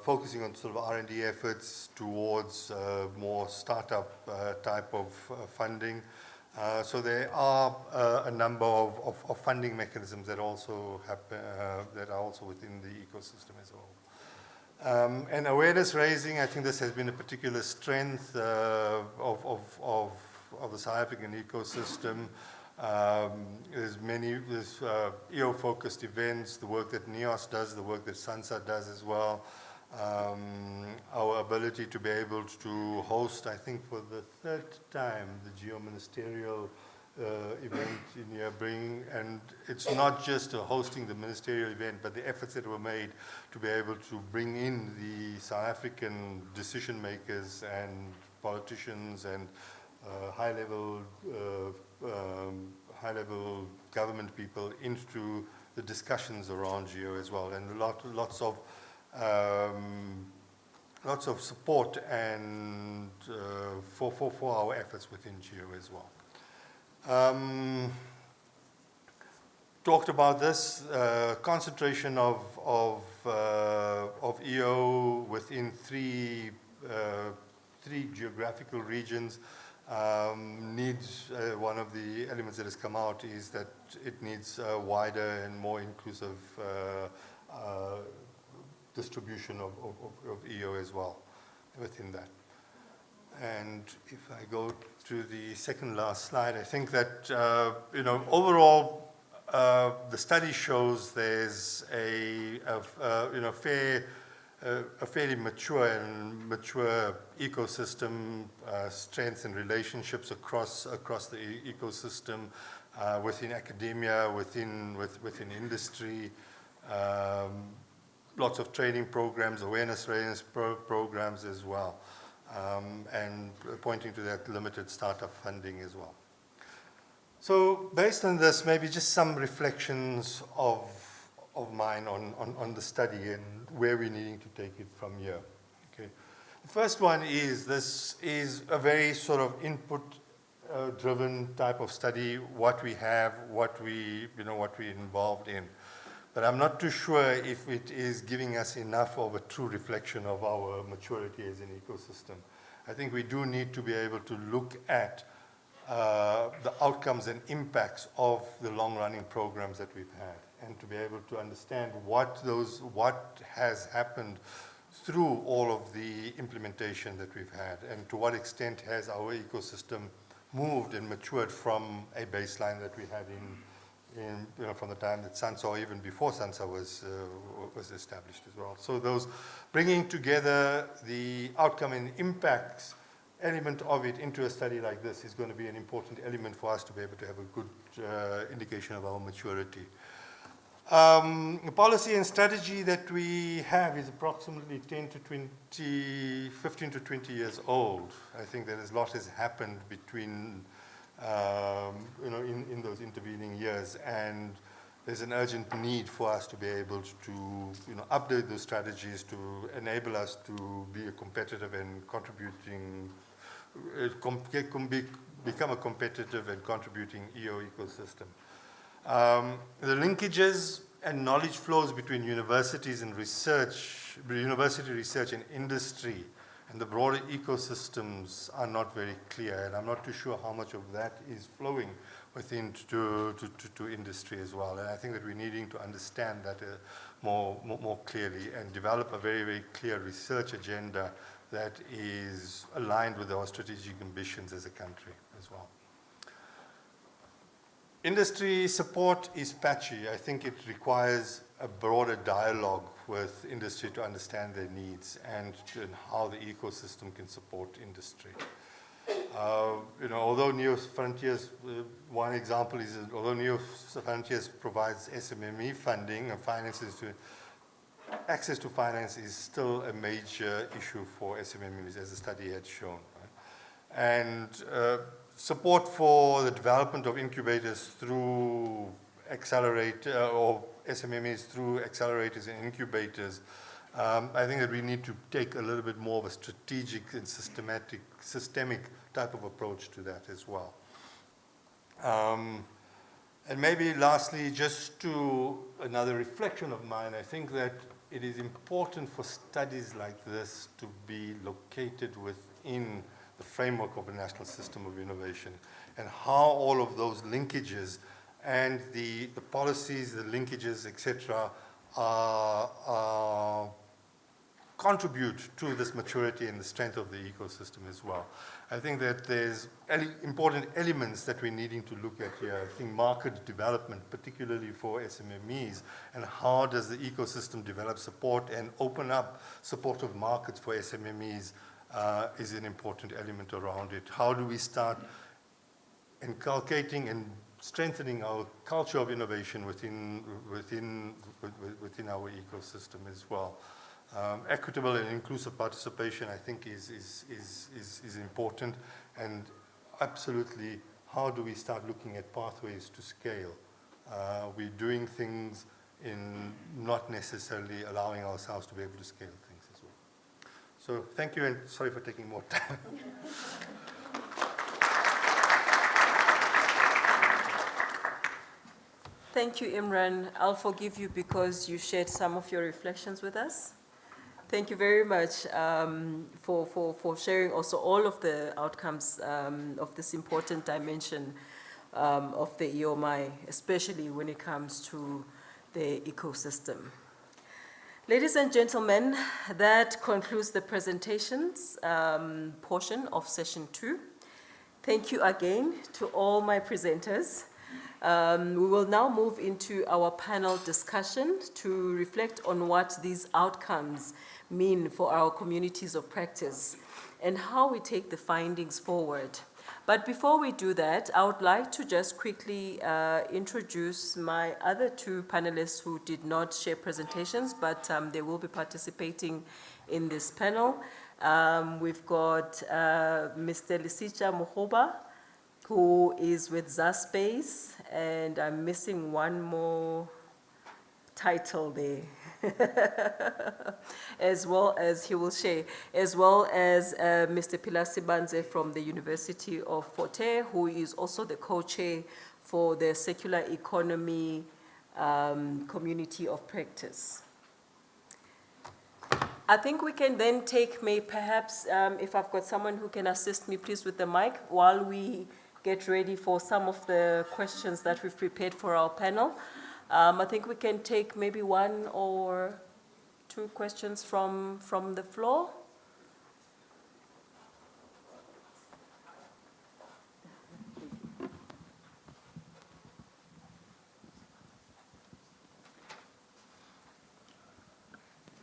focusing on sort of R&D efforts towards more startup type of funding. So there are a number of funding mechanisms that also happen, that are also within the ecosystem as well. And awareness raising, I think this has been a particular strength of the South African ecosystem. There's EO-focused events, the work that NEOSS does, the work that SANSA does as well. Our ability to be able to host, I think for the third time, the geo-ministerial event in here, and it's not just hosting the ministerial event, but the efforts that were made to be able to bring in the South African decision makers and politicians and high-level government people into the discussions around geo as well, and lots of support and for our efforts within geo as well. Talked about this concentration of EO within three geographical regions. Needs one of the elements that has come out is that it needs a wider and more inclusive distribution of EO as well within that. And if I go to the second last slide, I think that overall the study shows there's a fairly mature ecosystem, strengths and relationships across the ecosystem, within academia, within industry, lots of training programs, awareness programs as well, and pointing to that limited startup funding as well. So based on this, maybe just some reflections of mine on the study and where we're needing to take it from here. Okay. The first one is this is a very sort of input driven type of study, what we have, what we're involved in. But I'm not too sure if it is giving us enough of a true reflection of our maturity as an ecosystem. I think we do need to be able to look at the outcomes and impacts of the long-running programs that we've had, and to be able to understand what has happened through all of the implementation that we've had, and to what extent has our ecosystem moved and matured from a baseline that we had from the time that SANSA, or even before SANSA was established as well. So those bringing together the outcome and impacts element of it into a study like this is going to be an important element for us to be able to have a good indication of our maturity. The policy and strategy that we have is approximately 15 to 20 years old. I think that a lot has happened between in those intervening years, and there's an urgent need for us to be able to update those strategies to enable us to be a competitive and contributing, become a competitive and contributing EO ecosystem. The linkages and knowledge flows between universities and university research and industry and the broader ecosystems are not very clear, and I'm not too sure how much of that is flowing within to industry as well. And I think that we're needing to understand that more clearly and develop a very, very clear research agenda that is aligned with our strategic ambitions as a country as well. Industry support is patchy. I think it requires a broader dialogue with industry to understand their needs and how the ecosystem can support industry. Although NEOSS Frontiers, one example is that although NEOSS Frontiers provides SMME funding and access to finance is still a major issue for SMMEs, as the study had shown. Right? And support for the development of incubators through or SMMEs through accelerators and incubators. I think that we need to take a little bit more of a strategic and systemic type of approach to that as well. And maybe lastly, just to another reflection of mine, I think that it is important for studies like this to be located within the framework of a national system of innovation, and how all of those linkages and the policies, the linkages, etc., are contribute to this maturity and the strength of the ecosystem as well. I think that there's important elements that we're needing to look at here. I think market development, particularly for SMMEs, and how does the ecosystem develop support and open up supportive markets for SMMEs is an important element around it. How do we start inculcating and strengthening our culture of innovation within our ecosystem as well? Equitable and inclusive participation, I think, is important, and absolutely, how do we start looking at pathways to scale? We're doing things in not necessarily allowing ourselves to be able to scale things as well. So thank you, and sorry for taking more time. Thank you, Imran. I'll forgive you because you shared some of your reflections with us. Thank you very much for sharing also all of the outcomes of this important dimension of the EOMI, especially when it comes to the ecosystem. Ladies and gentlemen, that concludes the presentations portion of session 2. Thank you again to all my presenters. We will now move into our panel discussion to reflect on what these outcomes mean for our communities of practice and how we take the findings forward. But before we do that, I would like to just quickly introduce my other 2 panelists who did not share presentations, but they will be participating in this panel. We've got Mr. Lisicha Mohoba, who is with ZASpace, and I'm missing one more title there. As well as he will share, as well as Mr. Pilar Sibanze from the University of Fort Hare, who is also the co-chair for the Circular Economy Community of Practice. I think we can then take, perhaps, if I've got someone who can assist me, please, with the mic, while we get ready for some of the questions that we've prepared for our panel. I think we can take maybe 1 or 2 questions from the floor.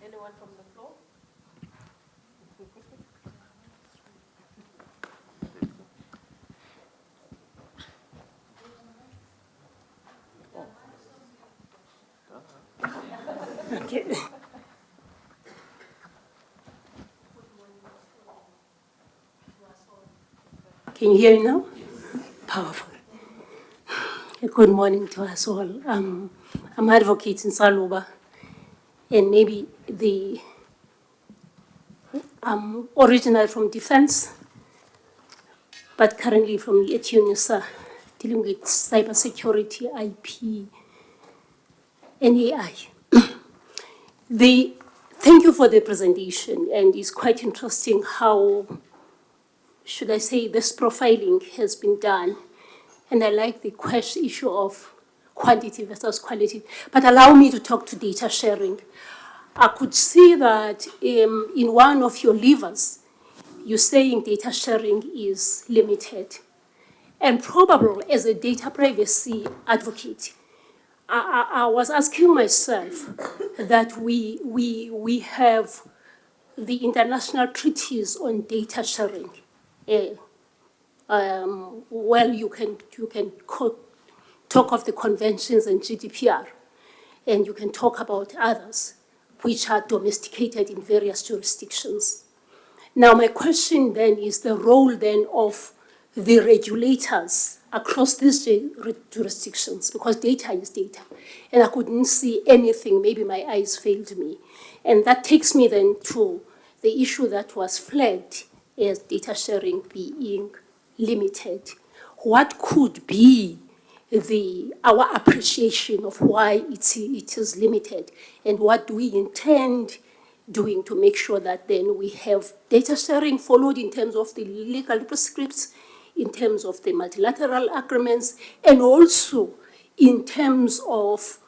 Anyone from the floor? Okay. Can you hear me now? Powerful. Good morning to us all. I'm advocate in Saluba, and maybe I'm originally from defense, but currently from at UNISA, dealing with cybersecurity, IP, and AI. Thank you for the presentation, and it's quite interesting how, should I say, this profiling has been done. And I like the issue of quantity versus quality. But allow me to talk to data sharing. I could see that in one of your levers, you're saying data sharing is limited. And probably as a data privacy advocate, I was asking myself that we have the international treaties on data sharing. Well, you can talk of the conventions and GDPR, and you can talk about others which are domesticated in various jurisdictions. Now, my question then is the role then of the regulators across these jurisdictions, because data is data. And I couldn't see anything, maybe my eyes failed me. And that takes me then to the issue that was flagged as data sharing being limited. What could be our appreciation of why it is limited, and what do we intend doing to make sure that then we have data sharing followed in terms of the legal prescripts, in terms of the multilateral agreements, and also in terms of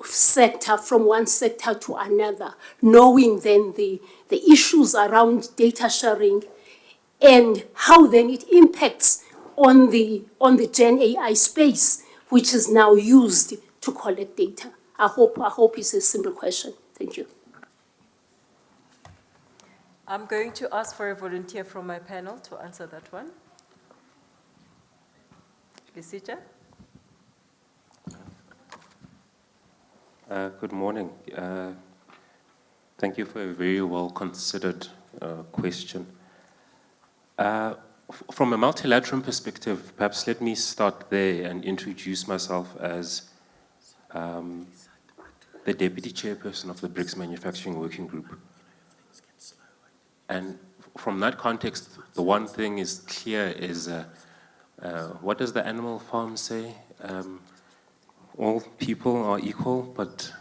sector, from one sector to another, knowing then the issues around data sharing and how then it impacts on the Gen AI space, which is now used to collect data. I hope it's a simple question. Thank you. I'm going to ask for a volunteer from my panel to answer that one. Lisita? Good morning. Thank you for a very well-considered question. From a multilateral perspective, perhaps let me start there and introduce myself as the Deputy Chairperson of the BRICS Manufacturing Working Group. And from that context, the one thing is clear is, what does the animal farm say? All people are equal, but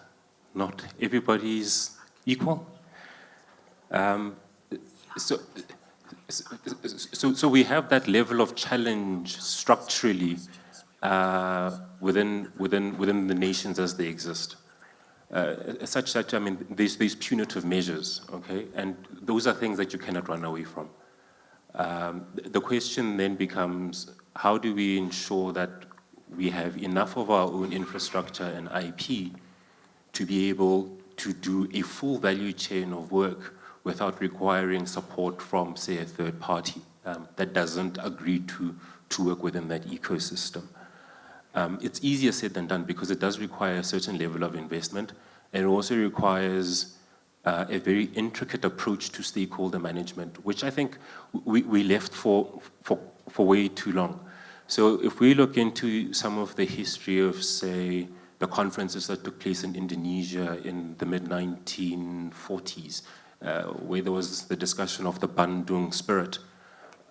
not everybody's equal. So we have that level of challenge structurally within the nations as they exist. Such, I mean, there's these punitive measures, okay? And those are things that you cannot run away from. The question then becomes, how do we ensure that we have enough of our own infrastructure and IP to be able to do a full value chain of work without requiring support from, say, a third party that doesn't agree to work within that ecosystem? It's easier said than done because it does require a certain level of investment, and it also requires a very intricate approach to stakeholder management, which I think we left for way too long. So if we look into some of the history of, say, the conferences that took place in Indonesia in the mid-1940s, where there was the discussion of the Bandung spirit,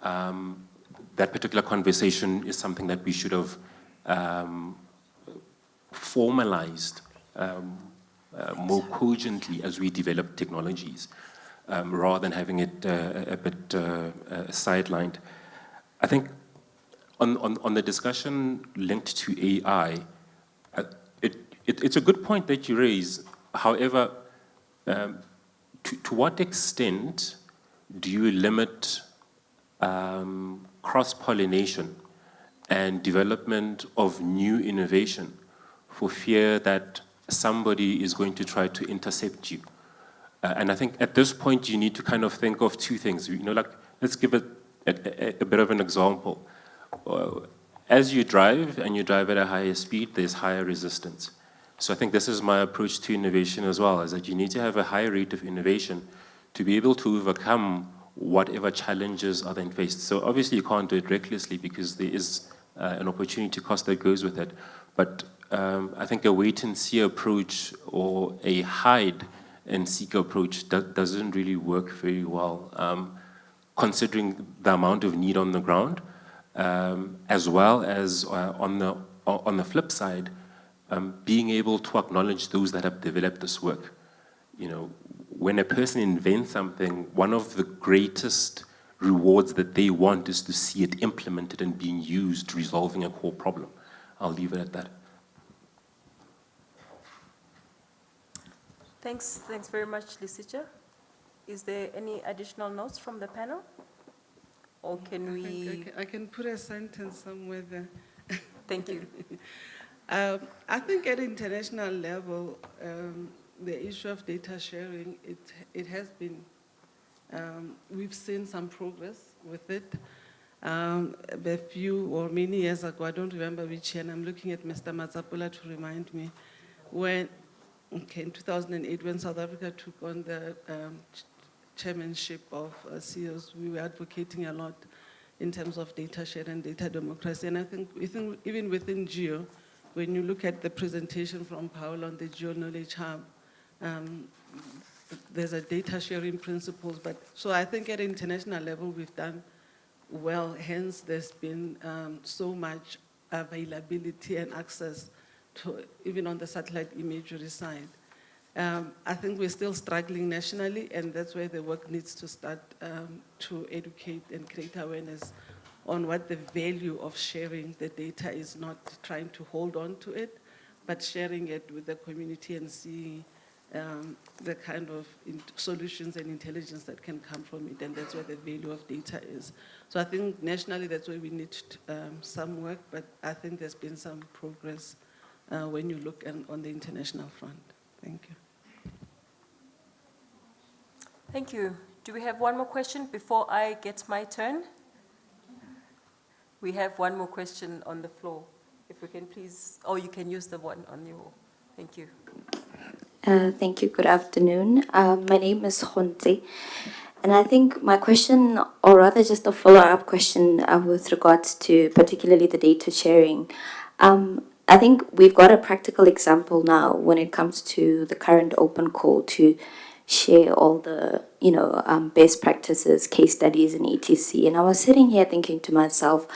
that particular conversation is something that we should have formalized more cogently as we develop technologies, rather than having it a bit sidelined. I think on the discussion linked to AI, it's a good point that you raise. However, to what extent do you limit cross-pollination and development of new innovation for fear that somebody is going to try to intercept you? And I think at this point you need to kind of think of two things. You know, like, let's give it a bit of an example. As you drive, and you drive at a higher speed, there's higher resistance. So I think this is my approach to innovation as well, is that you need to have a high rate of innovation to be able to overcome whatever challenges are then faced. So obviously you can't do it recklessly because there is an opportunity cost that goes with it. But I think a wait-and-see approach or a hide-and-seek approach doesn't really work very well, considering the amount of need on the ground, as well as on the flip side, being able to acknowledge those that have developed this work. You know, when a person invents something, one of the greatest rewards that they want is to see it implemented and being used, resolving a core problem. I'll leave it at that. Thanks very much, Lisita. Is there any additional notes from the panel? Or can we? I can put a sentence somewhere there. Thank you. I think at international level, the issue of data sharing, it has been, we've seen some progress with it. A few or many years ago, I don't remember which year, and I'm looking at Mr. Matsapula to remind me, when, in 2008, when South Africa took on the chairmanship of CEOs, we were advocating a lot in terms of data share and data democracy. And I think even within GEO, when you look at the presentation from Paul on the GEO Knowledge Hub, there's a data sharing principles. But so I think at international level, we've done well. Hence, there's been so much availability and access to, even on the satellite imagery side. I think we're still struggling nationally, and that's where the work needs to start to educate and create awareness on what the value of sharing the data is, not trying to hold on to it, but sharing it with the community and see the kind of solutions and intelligence that can come from it, and that's where the value of data is. So I think nationally that's where we need some work, but I think there's been some progress when you look on the international front. Thank you. Thank you. Do we have one more question before I get my turn? We have one more question on the floor. If we can please, oh, you can use the one on your, thank you. Thank you. Good afternoon. My name is Khonte, and I think my question, or rather just a follow-up question with regards to particularly the data sharing. I think we've got a practical example now when it comes to the current open call to share all the, best practices, case studies, and etc. And I was sitting here thinking to myself,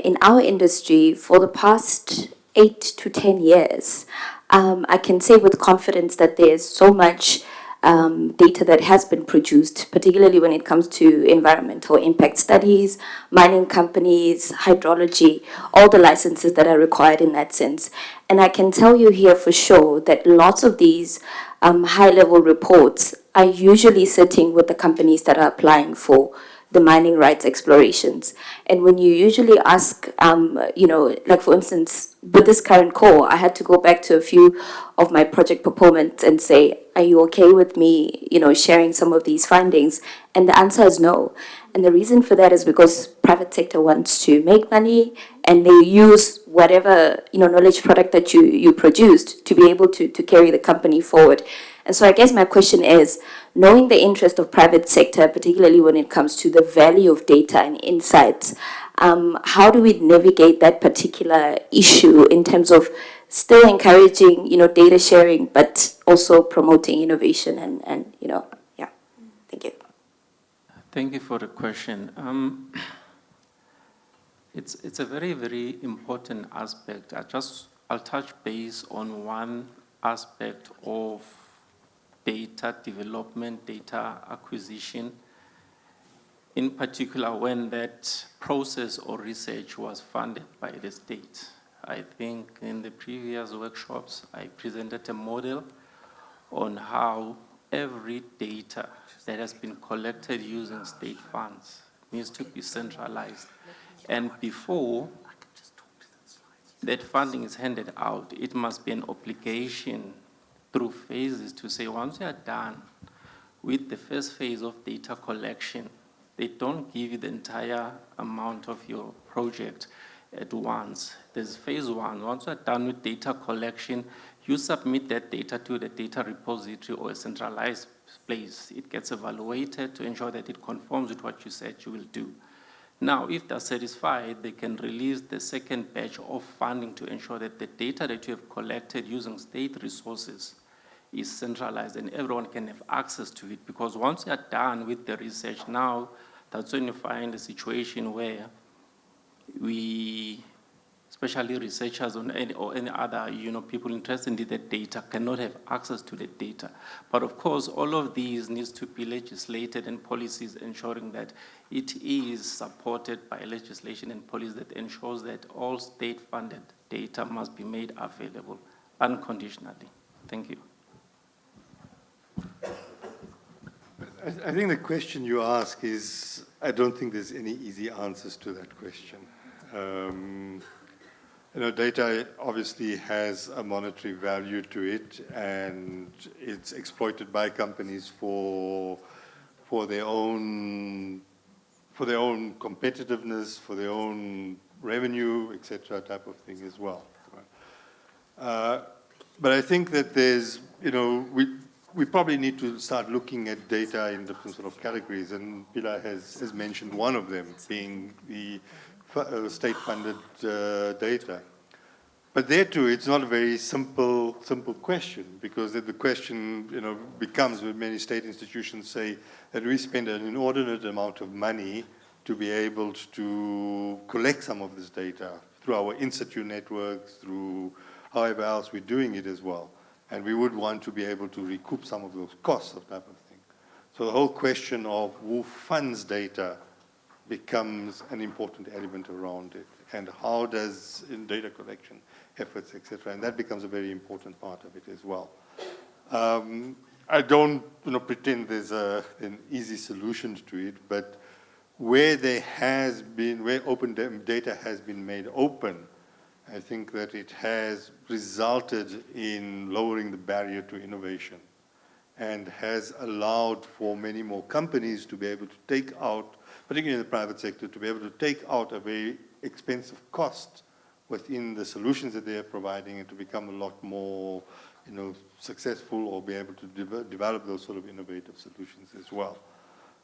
in our industry, for the past 8 to 10 years, I can say with confidence that there's so much data that has been produced, particularly when it comes to environmental impact studies, mining companies, hydrology, all the licenses that are required in that sense. And I can tell you here for sure that lots of these high-level reports are usually sitting with the companies that are applying for the mining rights explorations. And when you usually ask, like for instance, with this current call, I had to go back to a few of my project proponents and say, are you okay with me, sharing some of these findings? And the answer is no. And the reason for that is because private sector wants to make money and they use whatever, knowledge product that you produced to be able to carry the company forward. And so I guess my question is, knowing the interest of private sector, particularly when it comes to the value of data and insights, how do we navigate that particular issue in terms of still encouraging, data sharing, but also promoting innovation and yeah. Thank you. Thank you for the question. It's a very, very important aspect. I'll touch base on one aspect of data development, data acquisition, in particular when that process or research was funded by the state. I think in the previous workshops, I presented a model on how every data that has been collected using state funds needs to be centralized. And before that funding is handed out, it must be an obligation through phases to say, once you are done with the first phase of data collection, they don't give you the entire amount of your project at once. There's phase one. Once you're done with data collection, you submit that data to the data repository or a centralized place. It gets evaluated to ensure that it conforms with what you said you will do. Now, if they're satisfied, they can release the second batch of funding to ensure that the data that you have collected using state resources is centralized and everyone can have access to it. Because once you're done with the research, now that's when you find a situation where we, especially researchers or any other people interested in the data, cannot have access to the data. But of course, all of these needs to be legislated and policies ensuring that it is supported by legislation and policy that ensures that all state-funded data must be made available unconditionally. Thank you. I think the question you ask is, I don't think there's any easy answers to that question. Data obviously has a monetary value to it, and it's exploited by companies for their own competitiveness, for their own revenue, etc., type of thing as well. But I think that there's, we probably need to start looking at data in different sort of categories, and Pilar has mentioned one of them being the state-funded data. But there too, it's not a very simple question, because the question, becomes when many state institutions say that we spend an inordinate amount of money to be able to collect some of this data through our in-situ networks, through however else we're doing it as well. And we would want to be able to recoup some of those costs of type of thing. So the whole question of who funds data becomes an important element around it, and how does in data collection efforts, etc., and that becomes a very important part of it as well. I don't pretend there's an easy solution to it, but where open data has been made open, I think that it has resulted in lowering the barrier to innovation and has allowed for many more companies to be able to take out, particularly in the private sector, to be able to take out a very expensive cost within the solutions that they are providing and to become a lot more successful or be able to develop those sort of innovative solutions as well.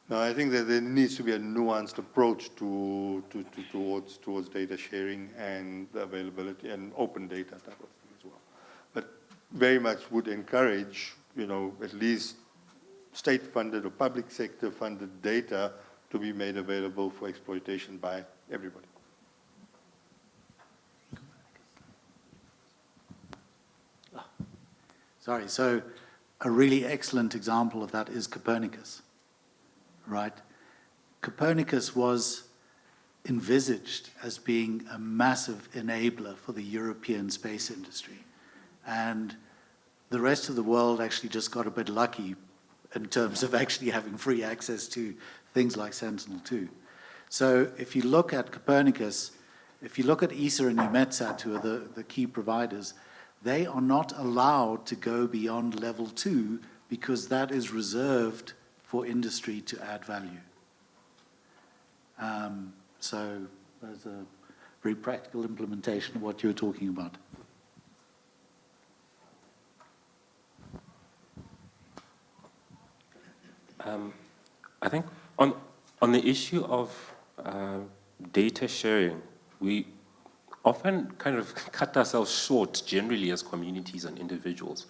Now, I think that there needs to be a nuanced approach towards data sharing and the availability and open data type of thing as well. But very much would encourage, at least state-funded or public sector-funded data to be made available for exploitation by everybody. Sorry, so a really excellent example of that is Copernicus, right? Copernicus was envisaged as being a massive enabler for the European space industry. And the rest of the world actually just got a bit lucky in terms of actually having free access to things like Sentinel-2. So if you look at Copernicus, if you look at ESA and EUMETSAT, who are the key providers, they are not allowed to go beyond level 2 because that is reserved for industry to add value. So there's a very practical implementation of what you're talking about. I think on the issue of data sharing, we often kind of cut ourselves short generally as communities and individuals.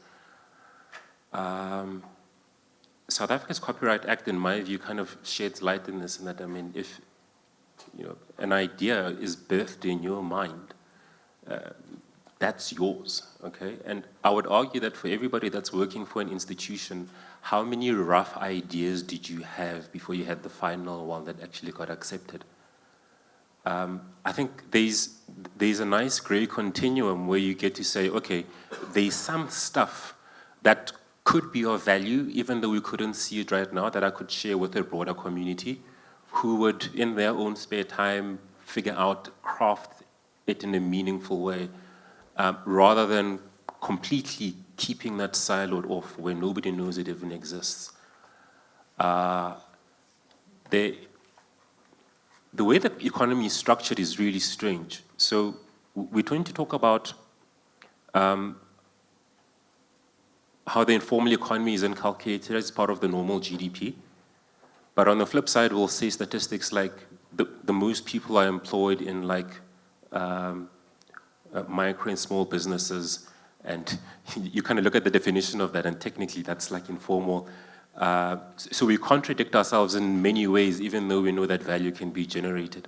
South Africa's Copyright Act, in my view, kind of sheds light in this, in that, I mean, if an idea is birthed in your mind, that's yours, okay? And I would argue that for everybody that's working for an institution, how many rough ideas did you have before you had the final one that actually got accepted? I think there's a nice gray continuum where you get to say, okay, there's some stuff that could be of value, even though we couldn't see it right now, that I could share with a broader community who would, in their own spare time, figure out, craft it in a meaningful way, rather than completely keeping that siloed off where nobody knows it even exists. The way the economy is structured is really strange. So we're trying to talk about how the informal economy is inculcated as part of the normal GDP. But on the flip side, we'll see statistics like the most people are employed in like micro and small businesses, and you kind of look at the definition of that, and technically that's like informal. So we contradict ourselves in many ways, even though we know that value can be generated.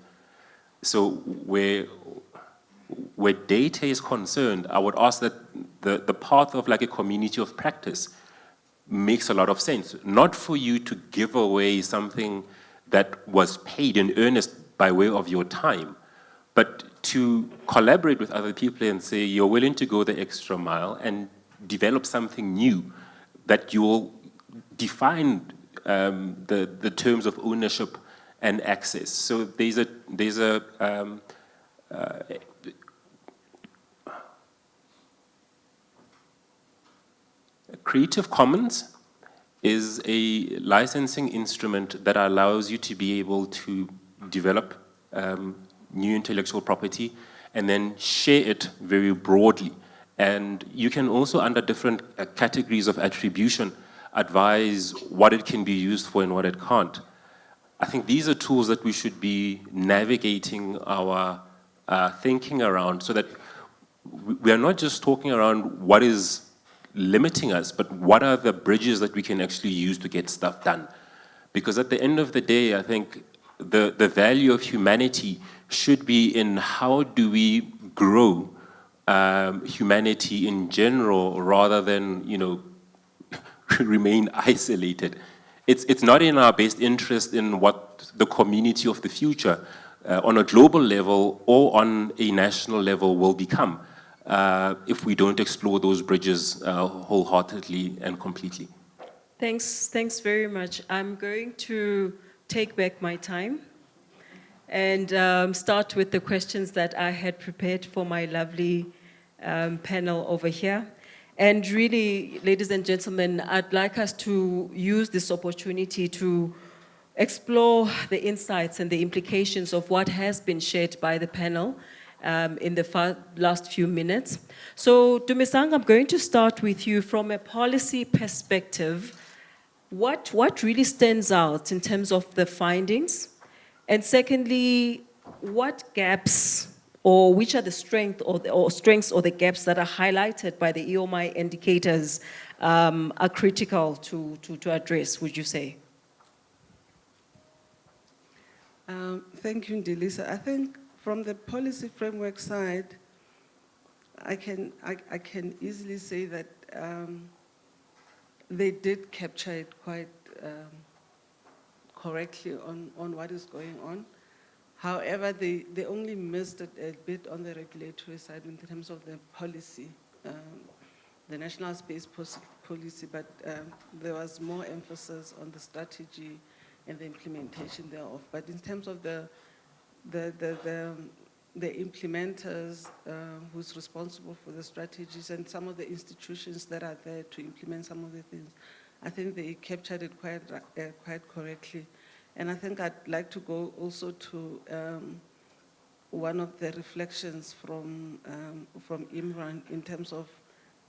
So where data is concerned, I would ask that the path of like a community of practice makes a lot of sense. Not for you to give away something that was paid in earnest by way of your time, but to collaborate with other people and say you're willing to go the extra mile and develop something new that you'll define the terms of ownership and access. So there's a Creative Commons is a licensing instrument that allows you to be able to develop new intellectual property and then share it very broadly. And you can also, under different categories of attribution, advise what it can be used for and what it can't. I think these are tools that we should be navigating our thinking around, so that we are not just talking around what is limiting us, but what are the bridges that we can actually use to get stuff done. Because at the end of the day, I think the value of humanity should be in how do we grow humanity in general, rather than, remain isolated. It's not in our best interest in what what the community of the future on a global level or on a national level will become if we don't explore those bridges wholeheartedly and completely. Thanks very much. I'm going to take back my time and start with the questions that I had prepared for my lovely panel over here. And really, ladies and gentlemen, I'd like us to use this opportunity to explore the insights and the implications of what has been shared by the panel in the last few minutes. So, Dumisang, I'm going to start with you from a policy perspective. What really stands out in terms of the findings? And secondly, what gaps or which are the strengths or the gaps that are highlighted by the EOMI indicators are critical to address, would you say? Thank you, Ndilisa. I think from the policy framework side, I can easily say that they did capture it quite correctly on what is going on. However, they only missed it a bit on the regulatory side in terms of the policy, the national space policy, but there was more emphasis on the strategy and the implementation thereof. But in terms of the implementers who's responsible for the strategies and some of the institutions that are there to implement some of the things, I think they captured it quite correctly. And I think I'd like to go also to one of the reflections from Imran in terms of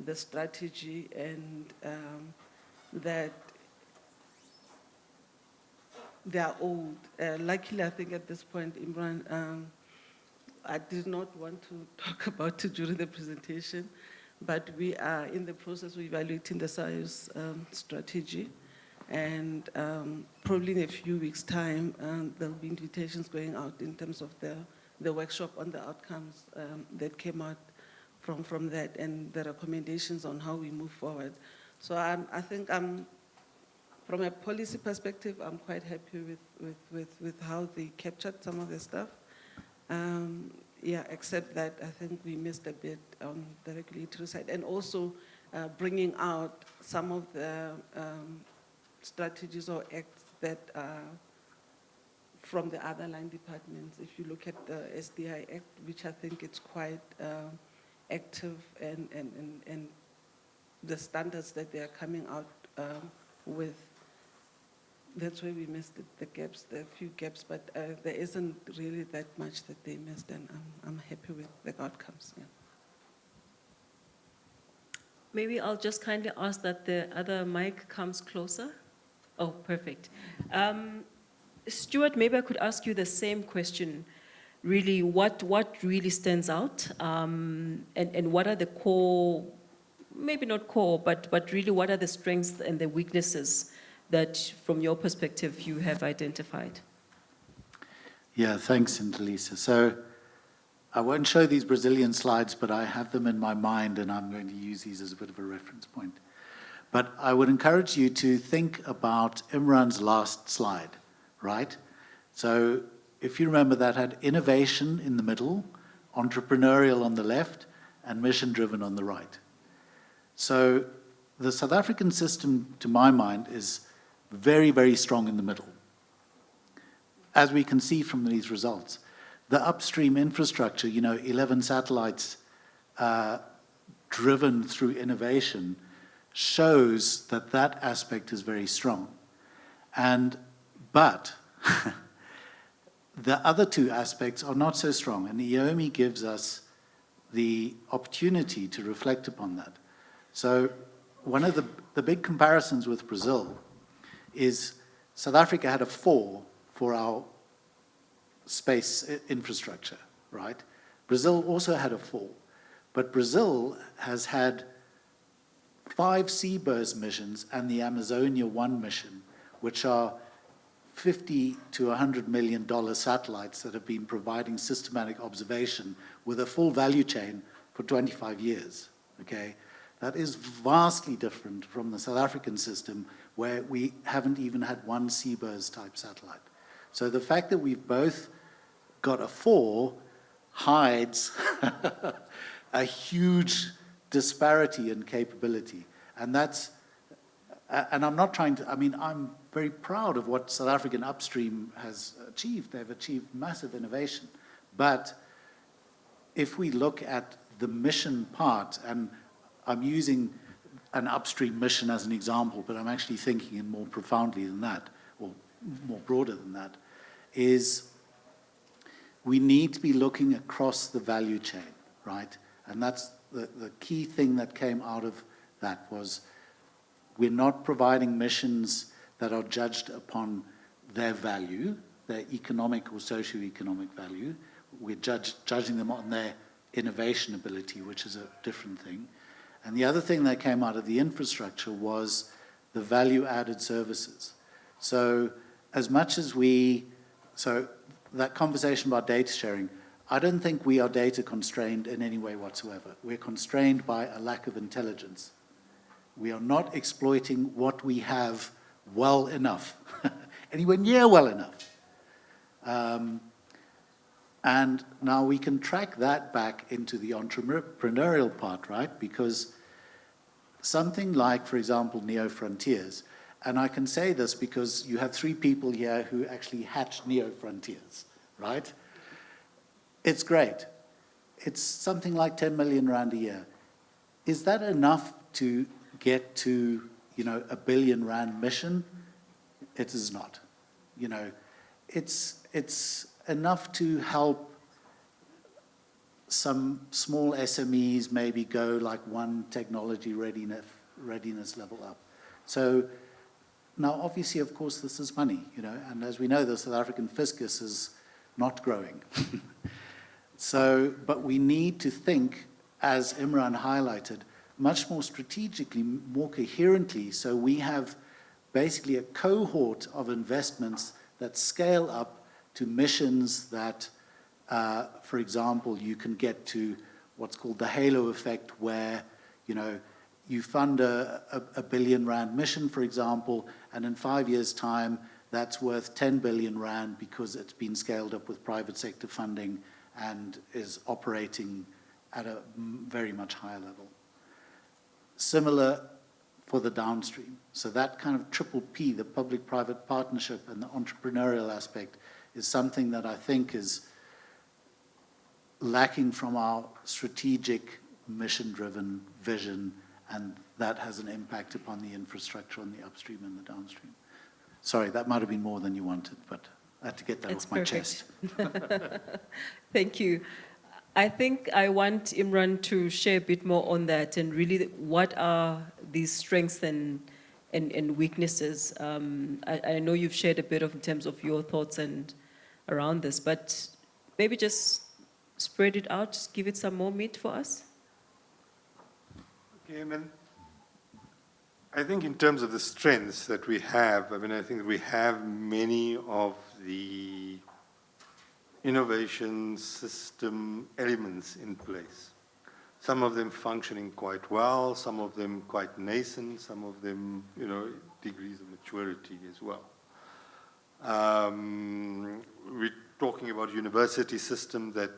the strategy and that they are old. Luckily, I think at this point, Imran, I did not want to talk about it during the presentation, but we are in the process of evaluating the SIOS strategy. And probably in a few weeks' time, there'll be invitations going out in terms of the workshop on the outcomes that came out from that and the recommendations on how we move forward. So I think from a policy perspective, I'm quite happy with how they captured some of the stuff. Yeah, except that I think we missed a bit on the regulatory side and also bringing out some of the strategies or acts that are from the other line departments. If you look at the SDI Act, which I think it's quite active and the standards that they are coming out with, that's where we missed the gaps, the few gaps, but there isn't really that much that they missed, and I'm happy with the outcomes. Yeah. Maybe I'll just kindly ask that the other mic comes closer. Oh, perfect. Stuart, maybe I could ask you the same question. Really, what really stands out, and what are the core, maybe not core, but really what are the strengths and the weaknesses that, from your perspective, you have identified? Yeah, thanks, Ndilisa. So I won't show these Brazilian slides, but I have them in my mind, and I'm going to use these as a bit of a reference point. But I would encourage you to think about Imran's last slide, right? So if you remember, that had innovation in the middle, entrepreneurial on the left, and mission-driven on the right. So the South African system, to my mind, is very, very strong in the middle. As we can see from these results, the upstream infrastructure, 11 satellites driven through innovation, shows that that aspect is very strong. But the other two aspects are not so strong, and EOMI gives us the opportunity to reflect upon that. So one of the big comparisons with Brazil is South Africa had a 4 for our space infrastructure, right? Brazil also had a 4, but Brazil has had 5 Seabirds missions and the Amazonia 1 mission, which are $50 to $100 million satellites that have been providing systematic observation with a full value chain for 25 years, okay? That is vastly different from the South African system, where we haven't even had one Seabirds type satellite. So the fact that we've both got a 4 hides a huge disparity in capability. And that's, and I'm not trying to, I mean, I'm very proud of what South African upstream has achieved. They've achieved massive innovation. But if we look at the mission part, and I'm using an upstream mission as an example, but I'm actually thinking in more profoundly than that, or more broader than that, is we need to be looking across the value chain, right? And that's the key thing that came out of that was we're not providing missions that are judged upon their value, their economic or socio-economic value. We're judging them on their innovation ability, which is a different thing. And the other thing that came out of the infrastructure was the value-added services. So as much as so that conversation about data sharing, I don't think we are data constrained in any way whatsoever. We're constrained by a lack of intelligence. We are not exploiting what we have well enough, anywhere near well enough. And now we can track that back into the entrepreneurial part, right? Because something like, for example, Neo Frontiers, and I can say this because you have 3 people here who actually hatched Neo Frontiers, right? It's great. It's something like 10 million rand a year. Is that enough to get to, you know, a 1 billion rand mission? It is not. You know, it's enough to help some small SMEs maybe go like 1 technology readiness level up. So now, obviously, of course, this is money, you know, and as we know, the South African fiscus is not growing. So, but we need to think, as Imran highlighted, much more strategically, more coherently, so we have basically a cohort of investments that scale up to missions that, for example, you can get to what's called the halo effect, where, you know, you fund a 1 billion rand mission, for example, and in 5 years' time, that's worth 10 billion rand because it's been scaled up with private sector funding and is operating at a very much higher level. Similar for the downstream. So that kind of triple P, the public-private partnership and the entrepreneurial aspect, is something that I think is lacking from our strategic, mission-driven vision, and that has an impact upon the infrastructure on the upstream and the downstream. Sorry, that might have been more than you wanted, but I had to get that off my chest. Thank you. I think I want Imran to share a bit more on that and really what are these strengths and weaknesses. I know you've shared a bit of in terms of your thoughts and around this, but maybe just spread it out, just give it some more meat for us. Okay, I think in terms of the strengths that we have, I mean, I think we have many of the innovation system elements in place. Some of them functioning quite well, some of them quite nascent, some of them, you know, degrees of maturity as well. We're talking about a university system that,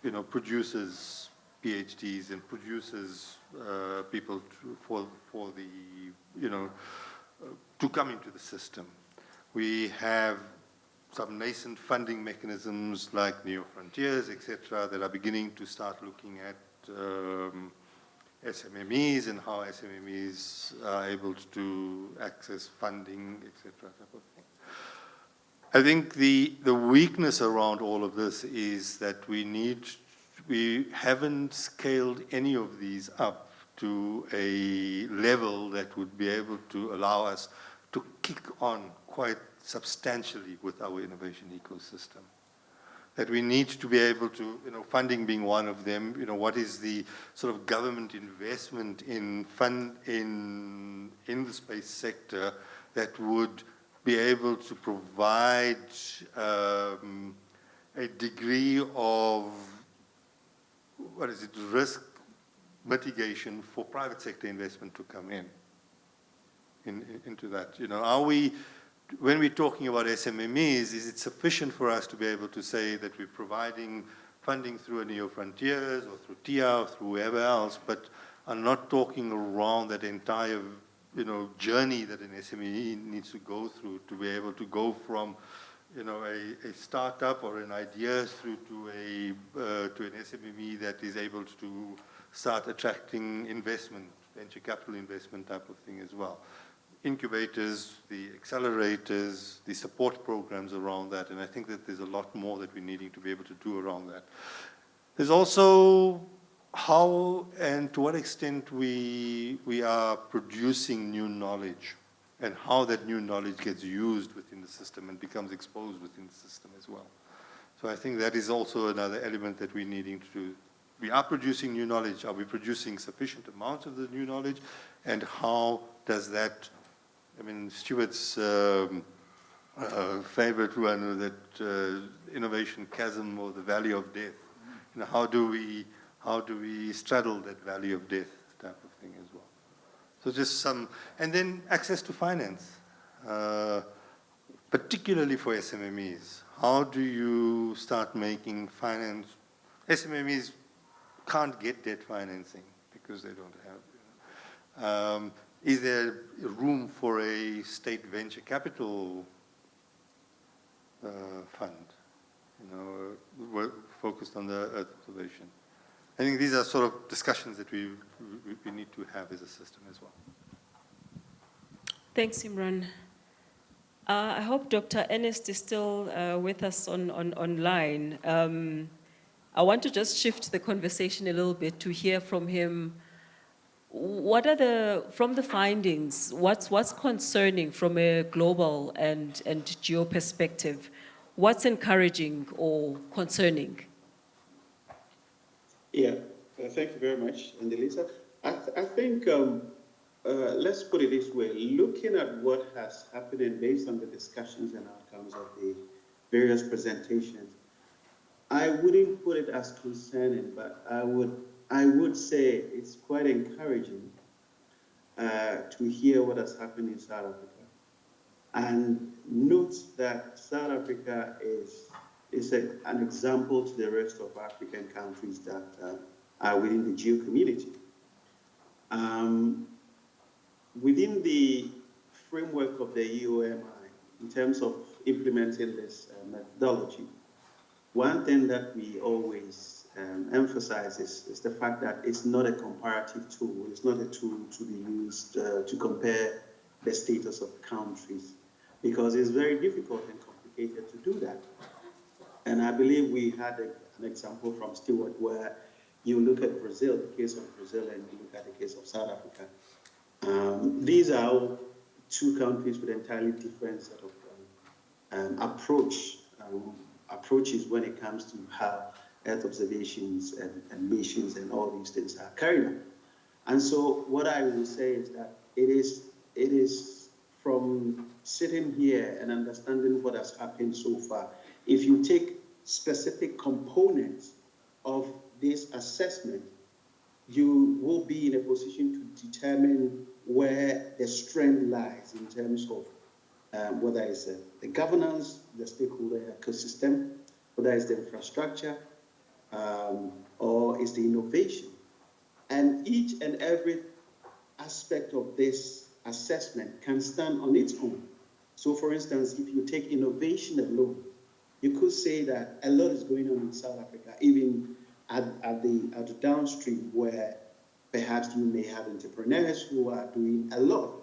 you know, produces PhDs and produces people for the, you know, to come into the system. We have some nascent funding mechanisms like Neo Frontiers, etc., that are beginning to start looking at SMMEs and how SMMEs are able to access funding, etc. type of thing. I think the weakness around all of this is that we haven't scaled any of these up to a level that would be able to allow us to kick on quite substantially with our innovation ecosystem. That we need to be able to, you know, funding being one of them, you know, what is the sort of government investment in the space sector that would be able to provide a degree of, risk mitigation for private sector investment to come into that. You know, are we when we're talking about SMMEs, is it sufficient for us to be able to say that we're providing funding through a Neo Frontiers or through TIA or through whoever else, but are not talking around that entire journey that an SME needs to go through to be able to go from a startup or an idea through to an SME that is able to start attracting investment, venture capital investment type of thing as well. Incubators, the accelerators, the support programs around that, and I think that there's a lot more that we're needing to be able to do around that. There's also how and to what extent we are producing new knowledge and how that new knowledge gets used within the system and becomes exposed within the system as well. So I think that is also another element that we're needing to do. We are producing new knowledge. Are we producing sufficient amounts of the new knowledge? And how does that, Stuart's favorite one, that innovation chasm or the valley of death. How do we straddle that valley of death type of thing as well? So just some, and then access to finance, particularly for SMMEs. How do you start making finance? SMMEs can't get debt financing because they don't have. Is there room for a state venture capital fund? Focused on the Earth observation. I think these are sort of discussions that we need to have as a system as well. Thanks, Imran. I hope Dr. Ernest is still with us online. I want to just shift the conversation a little bit to hear from him. What are from the findings, what's concerning from a global and geo perspective? What's encouraging or concerning? Yeah, thank you very much, Andelisa. I think, let's put it this way, looking at what has happened and based on the discussions and outcomes of the various presentations, I wouldn't put it as concerning, but I would say it's quite encouraging to hear what has happened in South Africa. And note that South Africa is an example to the rest of African countries that are within the geo community. Within the framework of the EOMI, in terms of implementing this methodology, one thing that we always emphasize is the fact that it's not a comparative tool. It's not a tool to be used to compare the status of countries, because it's very difficult and complicated to do that. And I believe we had an example from Stewart where you look at Brazil, the case of Brazil, and you look at the case of South Africa. These are all two countries with entirely different set of approaches when it comes to how Earth observations and missions and all these things are carried out. And so what I will say is that it is from sitting here and understanding what has happened so far, if you take specific components of this assessment, you will be in a position to determine where the strength lies in terms of whether it's the governance, the stakeholder ecosystem, whether it's the infrastructure, or it's the innovation. And each and every aspect of this assessment can stand on its own. So for instance, if you take innovation alone, you could say that a lot is going on in South Africa, even at the downstream, where perhaps you may have entrepreneurs who are doing a lot.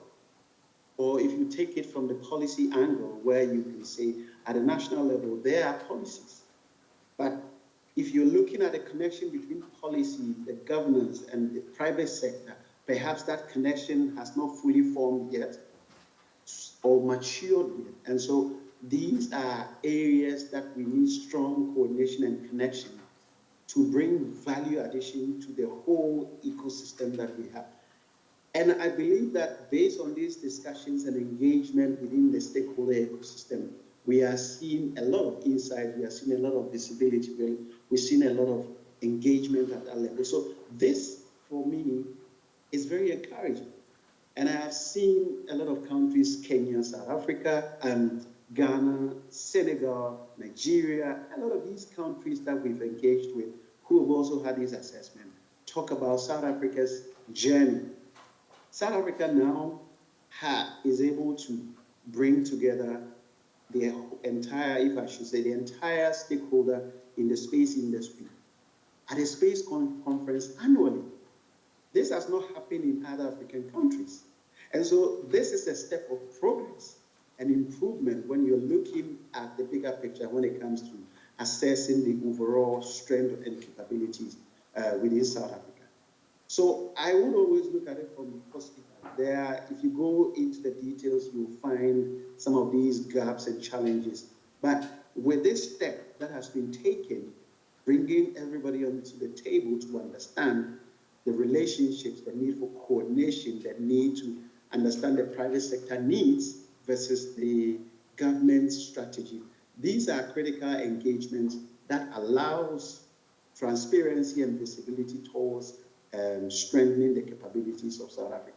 Or if you take it from the policy angle, where you can say at a national level, there are policies. But if you're looking at a connection between policy, the governance, and the private sector, perhaps that connection has not fully formed yet or matured yet. And so these are areas that we need strong coordination and connection to bring value addition to the whole ecosystem that we have. And I believe that based on these discussions and engagement within the stakeholder ecosystem, we are seeing a lot of insight, we are seeing a lot of visibility, we're seeing a lot of engagement at that level. So this, for me, is very encouraging. And I have seen a lot of countries, Kenya, South Africa, and Ghana, Senegal, Nigeria, a lot of these countries that we've engaged with who have also had this assessment talk about South Africa's journey. South Africa now is able to bring together the entire, if I should say, the entire stakeholder in the space industry at a space conference annually. This has not happened in other African countries. And so this is a step of progress and improvement when you're looking at the bigger picture when it comes to assessing the overall strength and capabilities within South Africa. So I would always look at it from positive. If you go into the details, you'll find some of these gaps and challenges. But with this step that has been taken, bringing everybody onto the table to understand the relationships, the need for coordination, the need to understand the private sector needs versus the government's strategy. These are critical engagements that allows transparency and visibility towards strengthening the capabilities of South Africa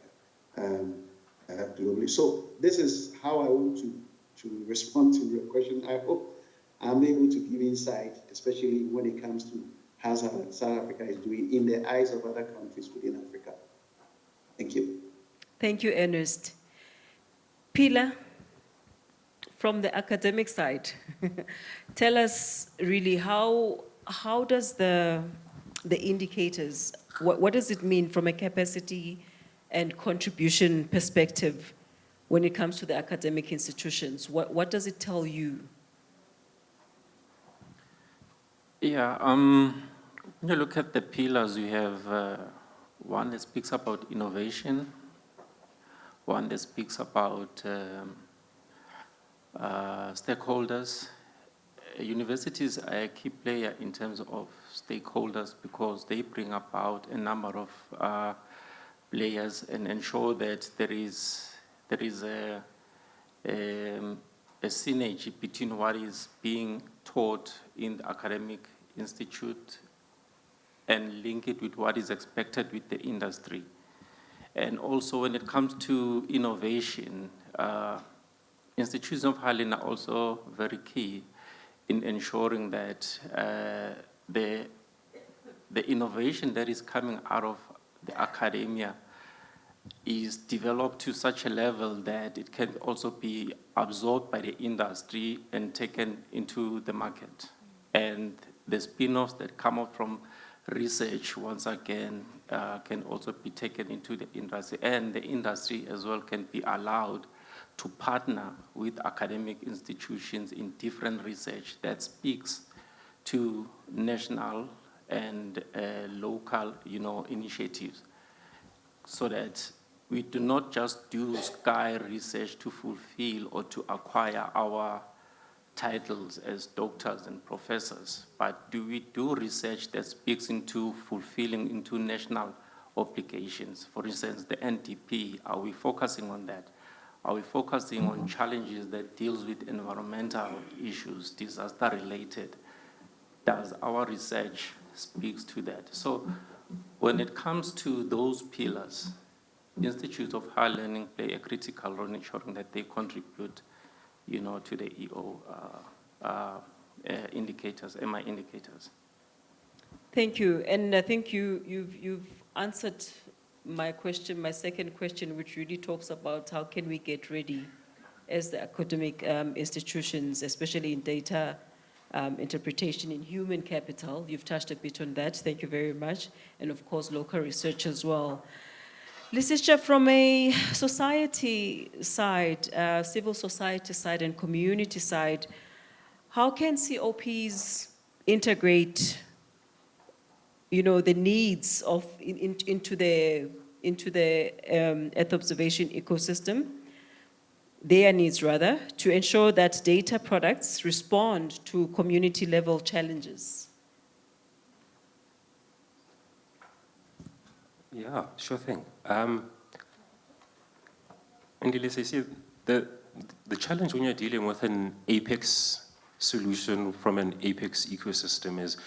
globally. So this is how I want to respond to your question. I hope I'm able to give insight, especially when it comes to how South Africa is doing in the eyes of other countries within Africa. Thank you. Thank you, Ernest. Pilar, from the academic side, tell us really how does the indicators, what does it mean from a capacity and contribution perspective when it comes to the academic institutions? What does it tell you? Yeah, when you look at the pillars, you have one that speaks about innovation, one that speaks about stakeholders. Universities are a key player in terms of stakeholders because they bring about a number of players and ensure that there is a synergy between what is being taught in the academic institute and link it with what is expected with the industry. And also when it comes to innovation, institutions of higher learning are also very key in ensuring that the innovation that is coming out of the academia is developed to such a level that it can also be absorbed by the industry and taken into the market. And the spin-offs that come up from research, once again, can also be taken into the industry. And the industry as well can be allowed to partner with academic institutions in different research that speaks to national and local, initiatives, so that we do not just do sky research to fulfill or to acquire our titles as doctors and professors, but we do research that speaks into fulfilling into national obligations. For instance, the NDP, are we focusing on that? Are we focusing on challenges that deals with environmental issues, disaster related? Does our research speaks to that? So when it comes to those pillars, institutes of higher learning play a critical role in ensuring that they contribute, to the EO indicators, MI indicators. Thank you, and I think you've answered my question, my second question, which really talks about how can we get ready as the academic institutions, especially in data interpretation in human capital. You've touched a bit on that. Thank you very much, and of course, local research as well. Lisisha, from a society side, civil society side and community side, how can CoPs integrate, the needs of into the Earth observation ecosystem, their needs rather, to ensure that data products respond to community level challenges? Yeah, sure thing. And Elise, I see the challenge when you're dealing with an apex solution from an apex ecosystem is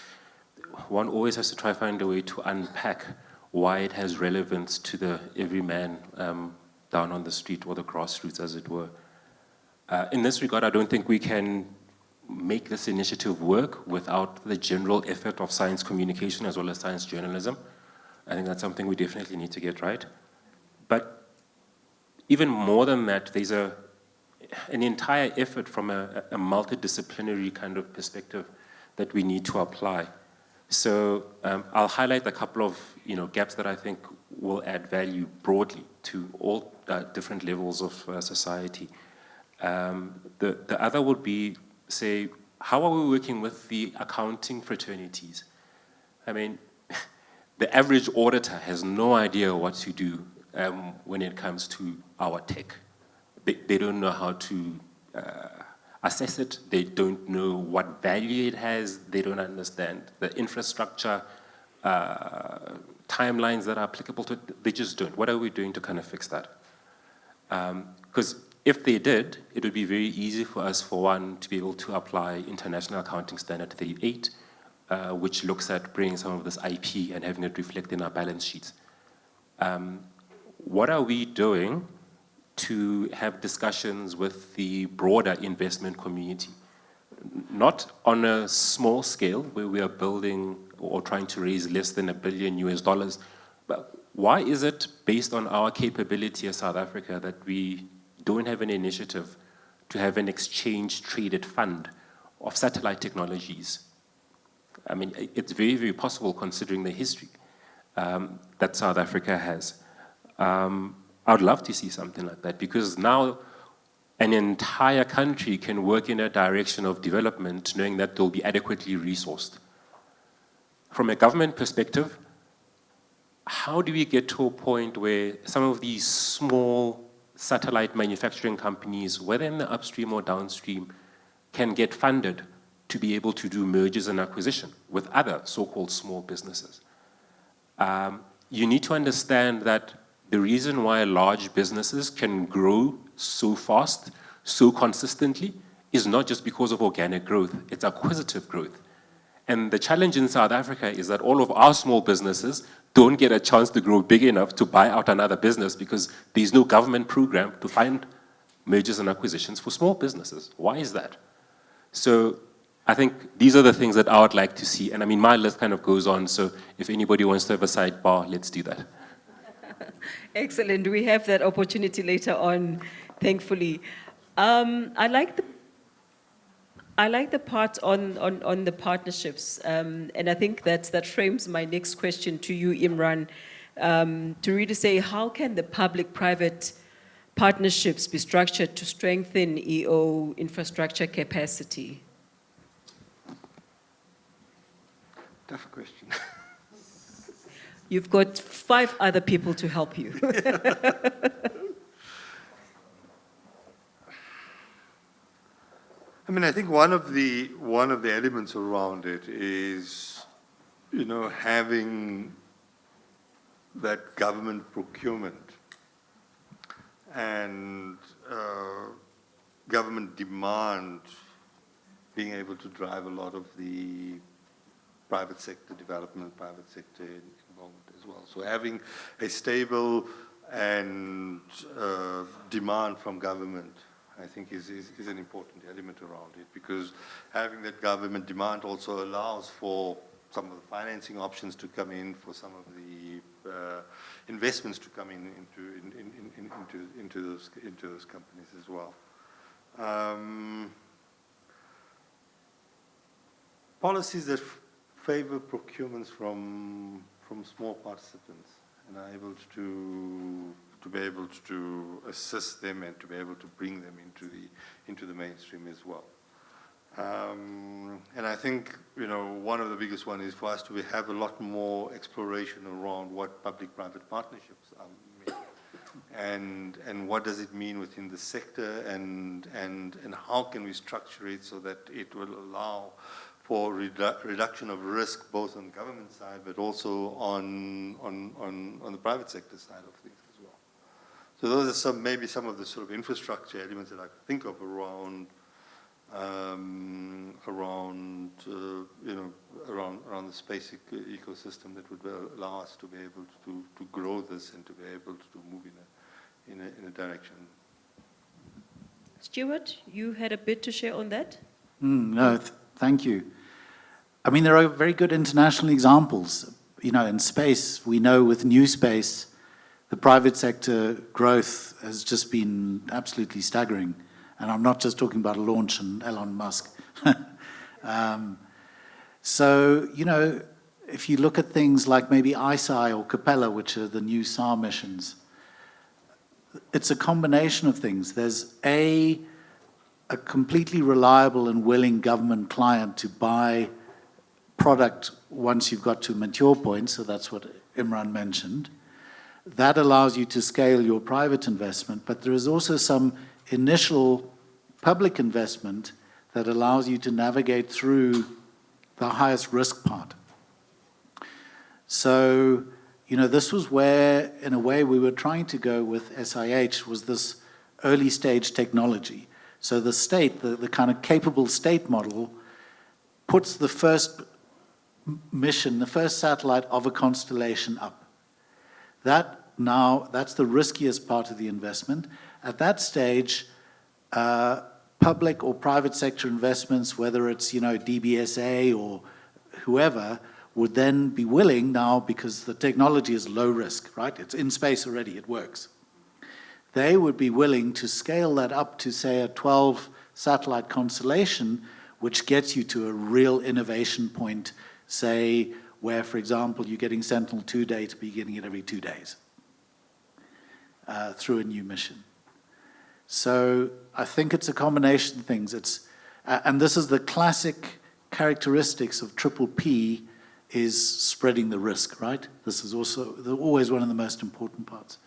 one always has to try to find a way to unpack why it has relevance to the everyman down on the street or the grassroots, as it were. In this regard, I don't think we can make this initiative work without the general effort of science communication as well as science journalism. I think that's something we definitely need to get right. But even more than that, there's an entire effort from a multidisciplinary kind of perspective that we need to apply. So I'll highlight a couple of gaps that I think will add value broadly to all different levels of society. The other would be, say, how are we working with the accounting fraternities? I mean, the average auditor has no idea what to do when it comes to our tech. They don't know how to assess it. They don't know what value it has. They don't understand the infrastructure timelines that are applicable to it. They just don't. What are we doing to kind of fix that? Because if they did, it would be very easy for us, for one, to be able to apply International Accounting Standard 38, which looks at bringing some of this IP and having it reflect in our balance sheets. What are we doing to have discussions with the broader investment community? Not on a small scale where we are building or trying to raise less than $1 billion, but why is it based on our capability as South Africa that we don't have an initiative to have an exchange-traded fund of satellite technologies? I mean, it's very, very possible considering the history that South Africa has. I would love to see something like that, because now an entire country can work in a direction of development knowing that they'll be adequately resourced. From a government perspective, how do we get to a point where some of these small satellite manufacturing companies, whether in the upstream or downstream, can get funded to be able to do mergers and acquisition with other so-called small businesses? You need to understand that the reason why large businesses can grow so fast, so consistently, is not just because of organic growth, it's acquisitive growth. And the challenge in South Africa is that all of our small businesses don't get a chance to grow big enough to buy out another business because there's no government program to find mergers and acquisitions for small businesses. Why is that? So I think these are the things that I would like to see. And I mean, my list kind of goes on, so if anybody wants to have a sidebar, let's do that. Excellent. We have that opportunity later on, thankfully. I like the part on the partnerships, and I think that frames my next question to you, Imran, to really say, how can the public-private partnerships be structured to strengthen EO infrastructure capacity? Tough question. You've got 5 other people to help you. I mean, I think one of the elements around it is, having that government procurement and government demand being able to drive a lot of the private sector development, private sector involvement as well. So having a stable and demand from government, I think is an important element around it, because having that government demand also allows for some of the financing options to come in, for some of the investments to come into those companies as well. Policies that favor procurements from small participants and are able to be able to assist them and to be able to bring them into the mainstream as well. And I think, one of the biggest one is for us to have a lot more exploration around what public-private partnerships mean. And what does it mean within the sector, and how can we structure it so that it will allow for reduction of risk, both on the government side, but also on the private sector side of things as well. So those are maybe some of the sort of infrastructure elements that I could think of around the space ecosystem that would allow us to be able to grow this and to be able to move in a direction. Stuart, you had a bit to share on that? No, thank you. I mean, there are very good international examples. You know, in space, we know with new space, the private sector growth has just been absolutely staggering. And I'm not just talking about launch and Elon Musk. So, you know, if you look at things like maybe ISI or Capella, which are the new SAR missions, it's a combination of things. There's a completely reliable and willing government client to buy product once you've got to a mature point, so that's what Imran mentioned. That allows you to scale your private investment, but there is also some initial public investment that allows you to navigate through the highest risk part. So, you know, this was where, in a way, we were trying to go with SIH, was this early stage technology. So the state, the kind of capable state model, puts the first mission, the first satellite of a constellation up. That's the riskiest part of the investment. At that stage, public or private sector investments, whether it's, you know, DBSA or whoever, would then be willing now, because the technology is low risk, right? It's in space already, it works. They would be willing to scale that up to, say, a 12 satellite constellation, which gets you to a real innovation point, say, where, for example, you're getting Sentinel-2 data, but you're getting it every 2 days through a new mission. So I think it's a combination of things. And this is the classic characteristics of triple P, is spreading the risk, right? This is also always one of the most important parts.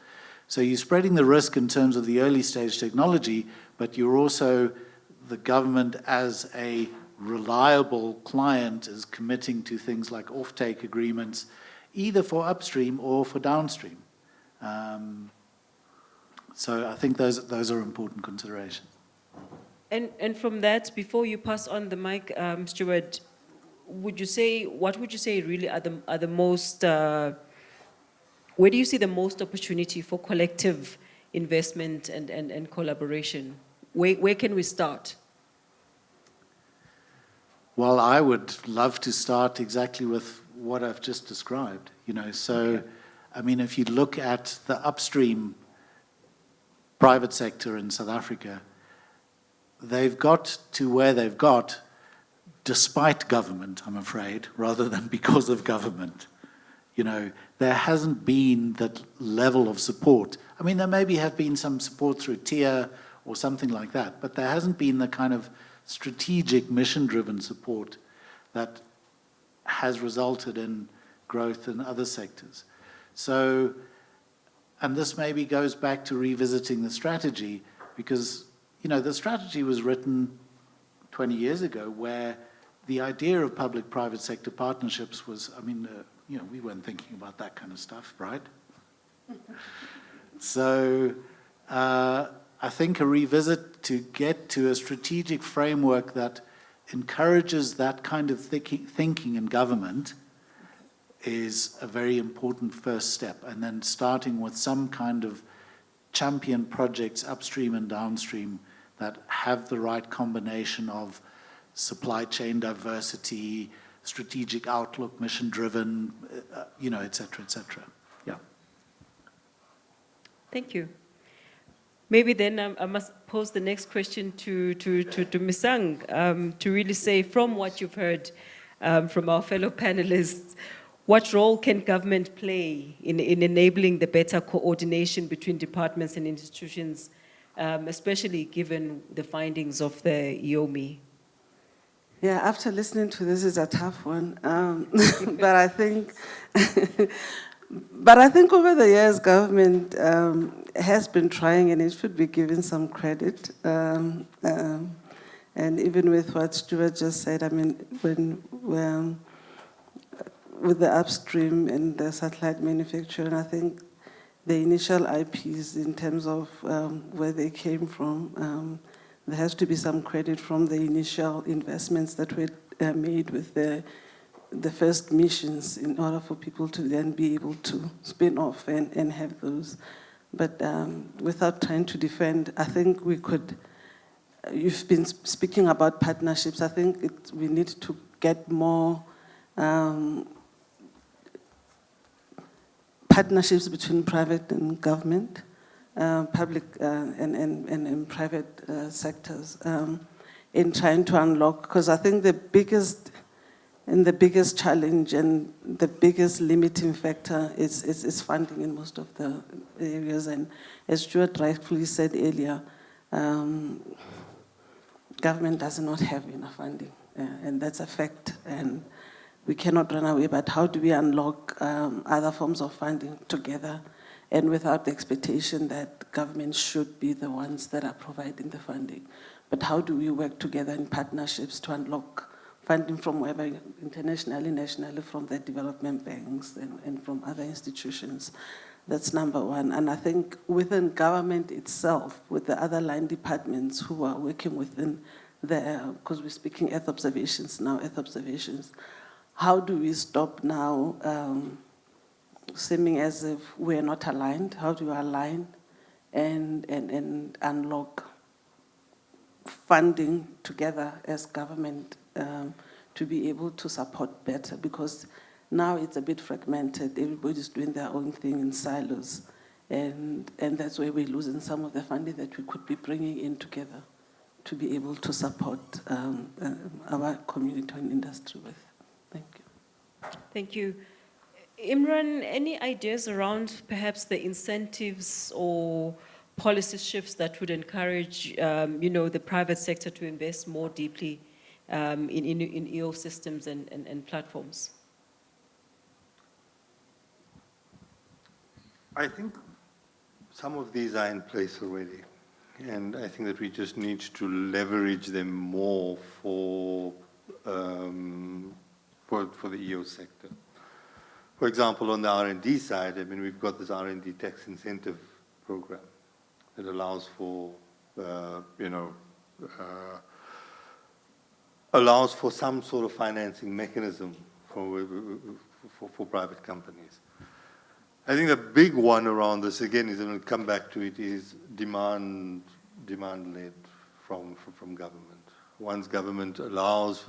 So you're spreading the risk in terms of the early stage technology, but you're also, the government as a reliable client is committing to things like offtake agreements, either for upstream or for downstream. So I think those are important considerations. And from that, before you pass on the mic, Stuart, what would you say really are the most, where do you see the most opportunity for collective investment and collaboration? Where can we start? Well, I would love to start exactly with what I've just described, you know. So, okay. I mean, if you look at the upstream private sector in South Africa, they've got to where they've got despite government, I'm afraid, rather than because of government. You know, there hasn't been that level of support. I mean, there maybe have been some support through TIA or something like that, but there hasn't been the kind of strategic mission-driven support that has resulted in growth in other sectors. So, and this maybe goes back to revisiting the strategy, because, you know, the strategy was written 20 years ago, where the idea of public-private sector partnerships was, I mean, you know, we weren't thinking about that kind of stuff, right? So I think a revisit to get to a strategic framework that encourages that kind of thinking in government is a very important first step. And then starting with some kind of champion projects upstream and downstream that have the right combination of supply chain diversity, strategic outlook, mission-driven, you know, et cetera, et cetera. Yeah. Thank you. Maybe then I must pose the next question to Misang, to really say, from what you've heard from our fellow panelists, what role can government play in enabling the better coordination between departments and institutions, especially given the findings of the EOMI? Yeah, after listening to this, is a tough one. But I think, over the years, government has been trying, and it should be given some credit. And even with what Stuart just said, I mean, with the upstream and the satellite manufacturing, I think the initial IPs in terms of where they came from, there has to be some credit from the initial investments that were made with the first missions in order for people to then be able to spin off and have those. But without trying to defend, I think we could, you've been speaking about partnerships. I think we need to get more partnerships between private and government, public and private sectors in trying to unlock, because I think the biggest challenge and the biggest limiting factor is funding in most of the areas. And as Stuart rightfully said earlier, government does not have enough funding, and that's a fact. And we cannot run away, but how do we unlock other forms of funding together and without the expectation that government should be the ones that are providing the funding? But how do we work together in partnerships to unlock funding from wherever, internationally, nationally, from the development banks and from other institutions? That's number one. And I think within government itself, with the other line departments who are working within because we're speaking Earth observations now, Earth observations, how do we stop now seeming as if we're not aligned? How do we align and unlock funding together as government to be able to support better? Because now it's a bit fragmented. Everybody's doing their own thing in silos. And that's where we're losing some of the funding that we could be bringing in together to be able to support our community and industry with. Thank you. Thank you. Imran, any ideas around perhaps the incentives or policy shifts that would encourage, the private sector to invest more deeply in EO systems and platforms? I think some of these are in place already, and I think that we just need to leverage them more for the EO sector. For example, on the R&D side, I mean, we've got this R&D tax incentive program that allows for, allows for some sort of financing mechanism for private companies. I think the big one around this, again, is, and we'll come back to it, is demand-led from government. Once government allows,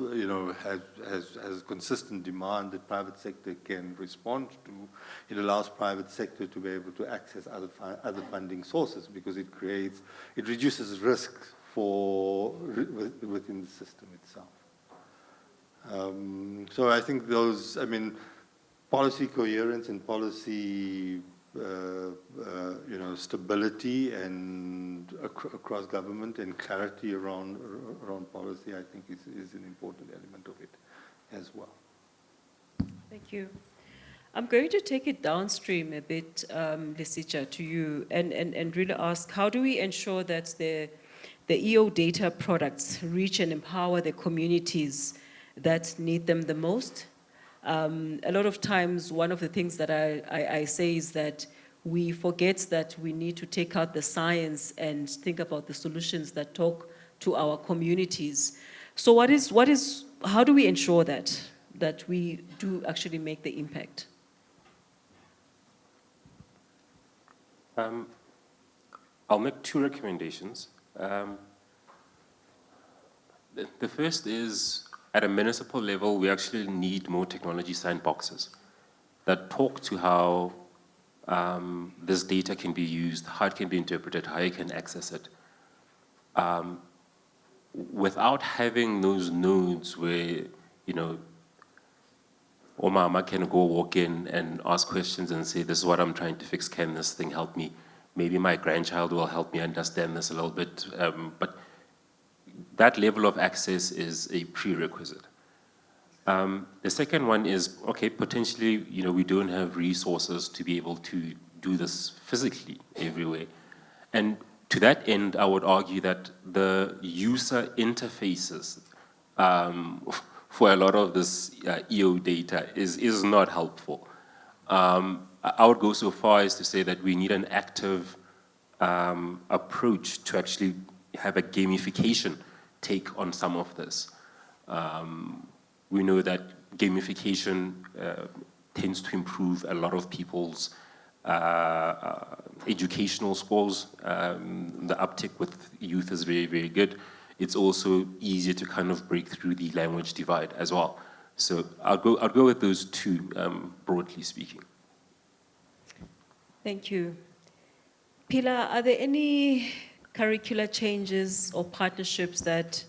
has consistent demand that private sector can respond to, it allows private sector to be able to access other funding sources, because it reduces risk within the system itself. So I think those, policy coherence and policy, stability and across government and clarity around policy, I think is an important element of it as well. Thank you. I'm going to take it downstream a bit, Lesicha, to you, and really ask, how do we ensure that the EO data products reach and empower the communities that need them the most? A lot of times, one of the things that I say is that we forget that we need to take out the science and think about the solutions that talk to our communities. So how do we ensure that we do actually make the impact? I'll make two recommendations. The first is, at a municipal level, we actually need more technology sandboxes that talk to how this data can be used, how it can be interpreted, how you can access it. Without having those nodes where, Omama can go walk in and ask questions and say, this is what I'm trying to fix, can this thing help me? Maybe my grandchild will help me understand this a little bit, but that level of access is a prerequisite. The second one is, okay, potentially, we don't have resources to be able to do this physically everywhere. And to that end, I would argue that the user interfaces for a lot of this EO data is not helpful. I would go so far as to say that we need an active approach to actually have a gamification take on some of this. We know that gamification tends to improve a lot of people's educational scores. The uptick with youth is very, very good. It's also easier to kind of break through the language divide as well. So I'll go with those two, broadly speaking. Thank you. Pilar, are there any curricular changes or partnerships that,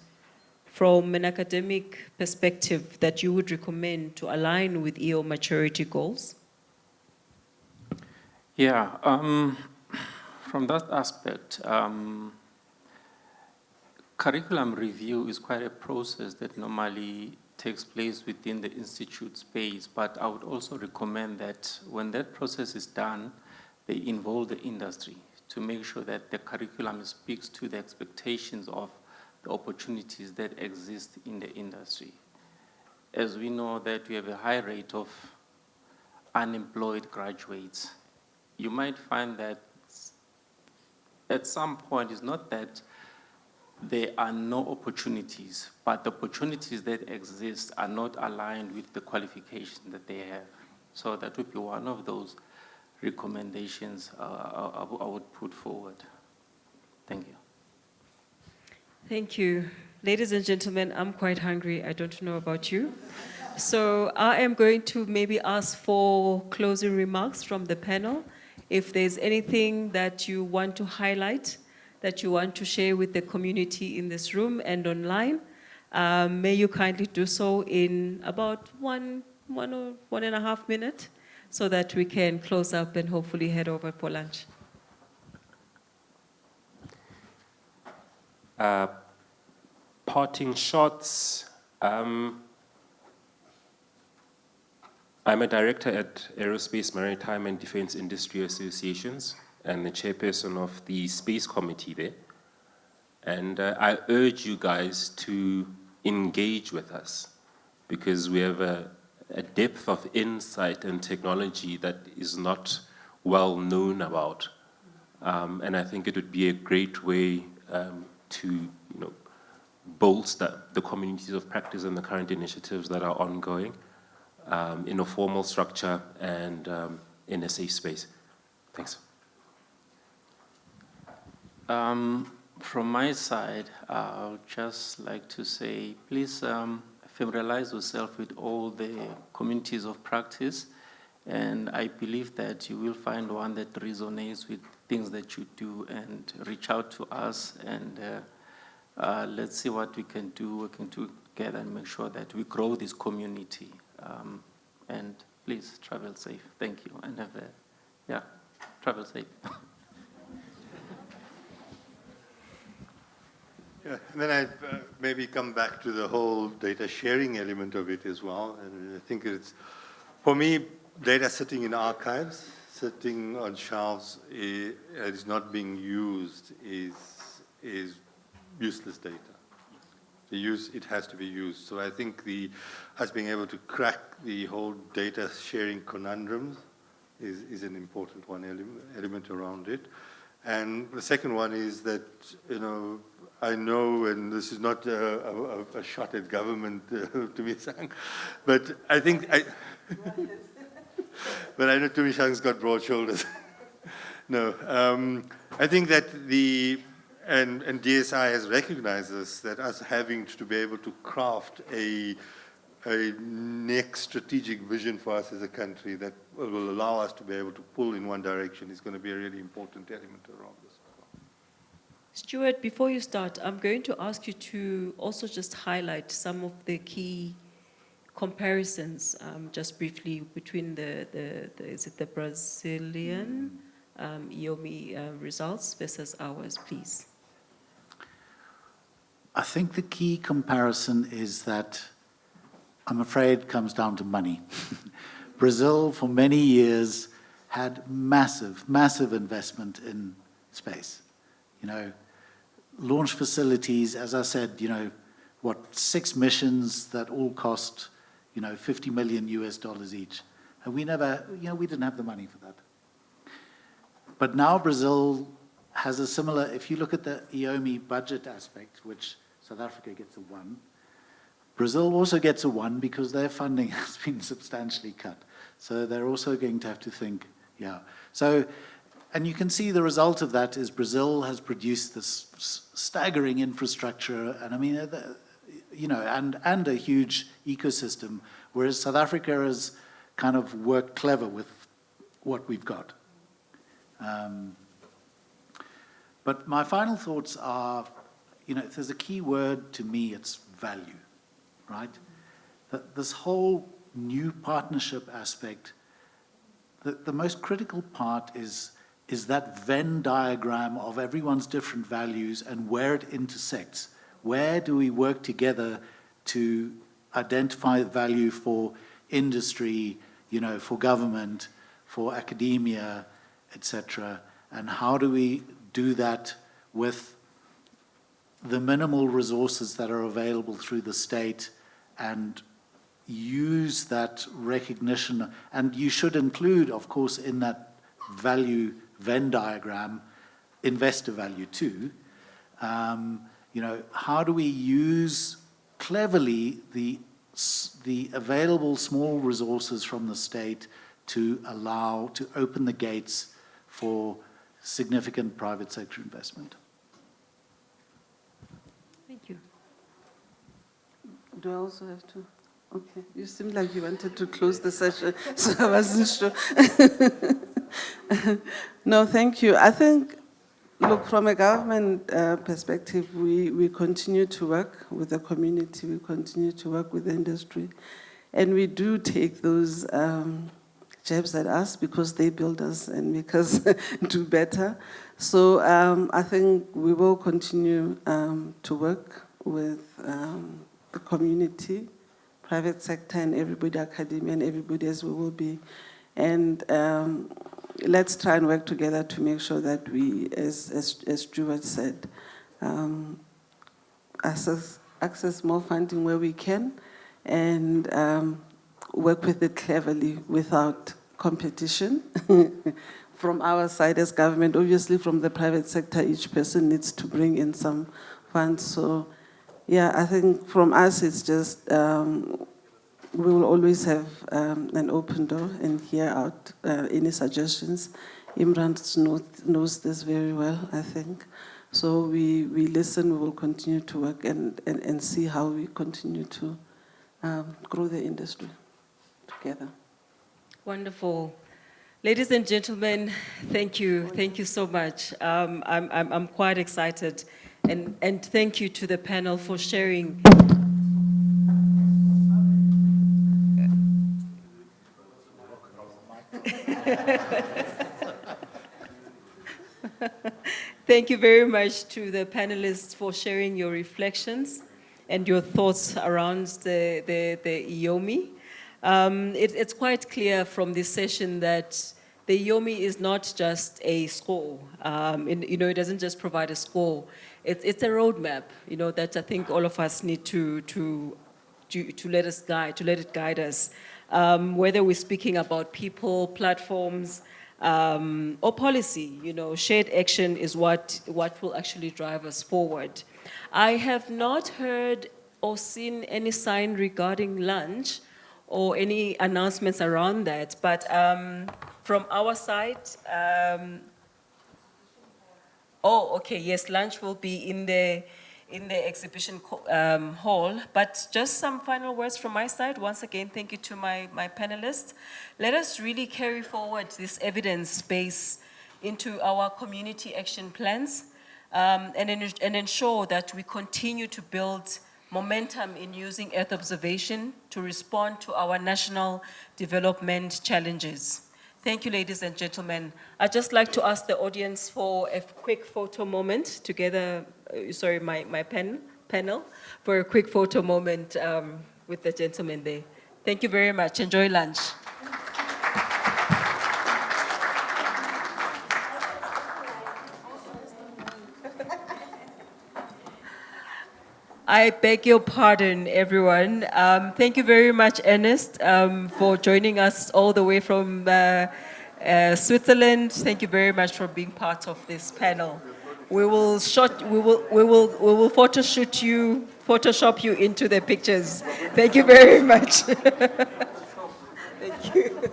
from an academic perspective, that you would recommend to align with EO maturity goals? Yeah, from that aspect, curriculum review is quite a process that normally takes place within the institute space, but I would also recommend that when that process is done, they involve the industry to make sure that the curriculum speaks to the expectations of the opportunities that exist in the industry. As we know that we have a high rate of unemployed graduates, you might find that at some point it's not that there are no opportunities, but the opportunities that exist are not aligned with the qualifications that they have. So that would be one of those recommendations I would put forward. Thank you. Thank you. Ladies and gentlemen, I'm quite hungry. I don't know about you. So I am going to maybe ask for closing remarks from the panel. If there's anything that you want to highlight, that you want to share with the community in this room and online, may you kindly do so in about one and a half minutes, so that we can close up and hopefully head over for lunch. Parting shots. I'm a director at Aerospace, Maritime and Defense Industry Associations and the chairperson of the Space Committee there. And I urge you guys to engage with us, because we have a depth of insight and technology that is not well known about. And I think it would be a great way to bolster the communities of practice and the current initiatives that are ongoing in a formal structure and in a safe space. Thanks. From my side, I would just like to say, please familiarize yourself with all the communities of practice, and I believe that you will find one that resonates with things that you do, and reach out to us, and let's see what we can do, working together and make sure that we grow this community. And please travel safe. Thank you, and travel safe. Yeah, and then I maybe come back to the whole data sharing element of it as well. And I think it's, for me, data sitting in archives, sitting on shelves, is not being used is useless data. It has to be used. So I think us being able to crack the whole data sharing conundrums is an important element around it. And the second one is that, I know, and this is not a shot at government, Tumisang, but I think, but I know Tumisang's got broad shoulders. No, I think that and DSI has recognized this, that us having to be able to craft a next strategic vision for us as a country that will allow us to be able to pull in one direction is going to be a really important element around this. Stuart, before you start, I'm going to ask you to also just highlight some of the key comparisons, just briefly, between is it the Brazilian EOMI results versus ours, please? I think the key comparison is that, I'm afraid, comes down to money. Brazil, for many years, had massive investment in space. Launch facilities, as I said, 6 missions that all cost, $50 million each. And we never, we didn't have the money for that. But now Brazil has a similar, if you look at the EOMI budget aspect, which South Africa gets a 1, Brazil also gets a 1 because their funding has been substantially cut. So they're also going to have to think Yeah. So, and you can see the result of that is Brazil has produced this staggering infrastructure, and I mean, you know, and a huge ecosystem, whereas South Africa has kind of worked clever with what we've got. But my final thoughts are, you know, if there's a key word to me, it's value, right? This whole new partnership aspect, the most critical part is that Venn diagram of everyone's different values and where it intersects. Where do we work together to identify value for industry, you know, for government, for academia, etc., and how do we do that with the minimal resources that are available through the state, and use that recognition. And you should include, of course, in that value Venn diagram, investor value too. You know, how do we use cleverly the available small resources from the state to open the gates for significant private sector investment? Thank you. Do I also have to? Okay. You seemed like you wanted to close the session, so I wasn't sure. No, thank you. I think, look, from a government perspective, we continue to work with the community, we continue to work with the industry, and we do take those jabs at us because they build us and make us do better. So I think we will continue to work with the community, private sector, and everybody, academia, and everybody as we will be. And let's try and work together to make sure that we, as Stuart said, access more funding where we can, and work with it cleverly without competition. From our side as government, obviously from the private sector, each person needs to bring in some funds. So yeah, I think from us it's just, we will always have an open door and hear out any suggestions. Imran knows this very well, I think. So we listen, we will continue to work and see how we continue to grow the industry together. Wonderful. Ladies and gentlemen, thank you. Thank you so much. I'm quite excited. And thank you to the panel for sharing. Thank you very much to the panelists for sharing your reflections and your thoughts around the IOMI. It's quite clear from this session that the IOMI is not just a score. You know, it doesn't just provide a score. It's a roadmap, you know, that I think all of us need to let it guide us. Whether we're speaking about people, platforms, or policy, you know, shared action is what will actually drive us forward. I have not heard or seen any sign regarding lunch or any announcements around that, but from our side, oh, okay, yes, lunch will be in the exhibition hall. But just some final words from my side. Once again, thank you to my panelists. Let us really carry forward this evidence base into our community action plans and ensure that we continue to build momentum in using Earth observation to respond to our national development challenges. Thank you, ladies and gentlemen. I'd just like to ask the audience for a quick photo moment together, sorry, my panel, for a quick photo moment with the gentleman there. Thank you very much. Enjoy lunch. I beg your pardon, everyone. Thank you very much, Ernest, for joining us all the way from Switzerland. Thank you very much for being part of this panel. We will Photoshop you into the pictures. Thank you very much. Thank you.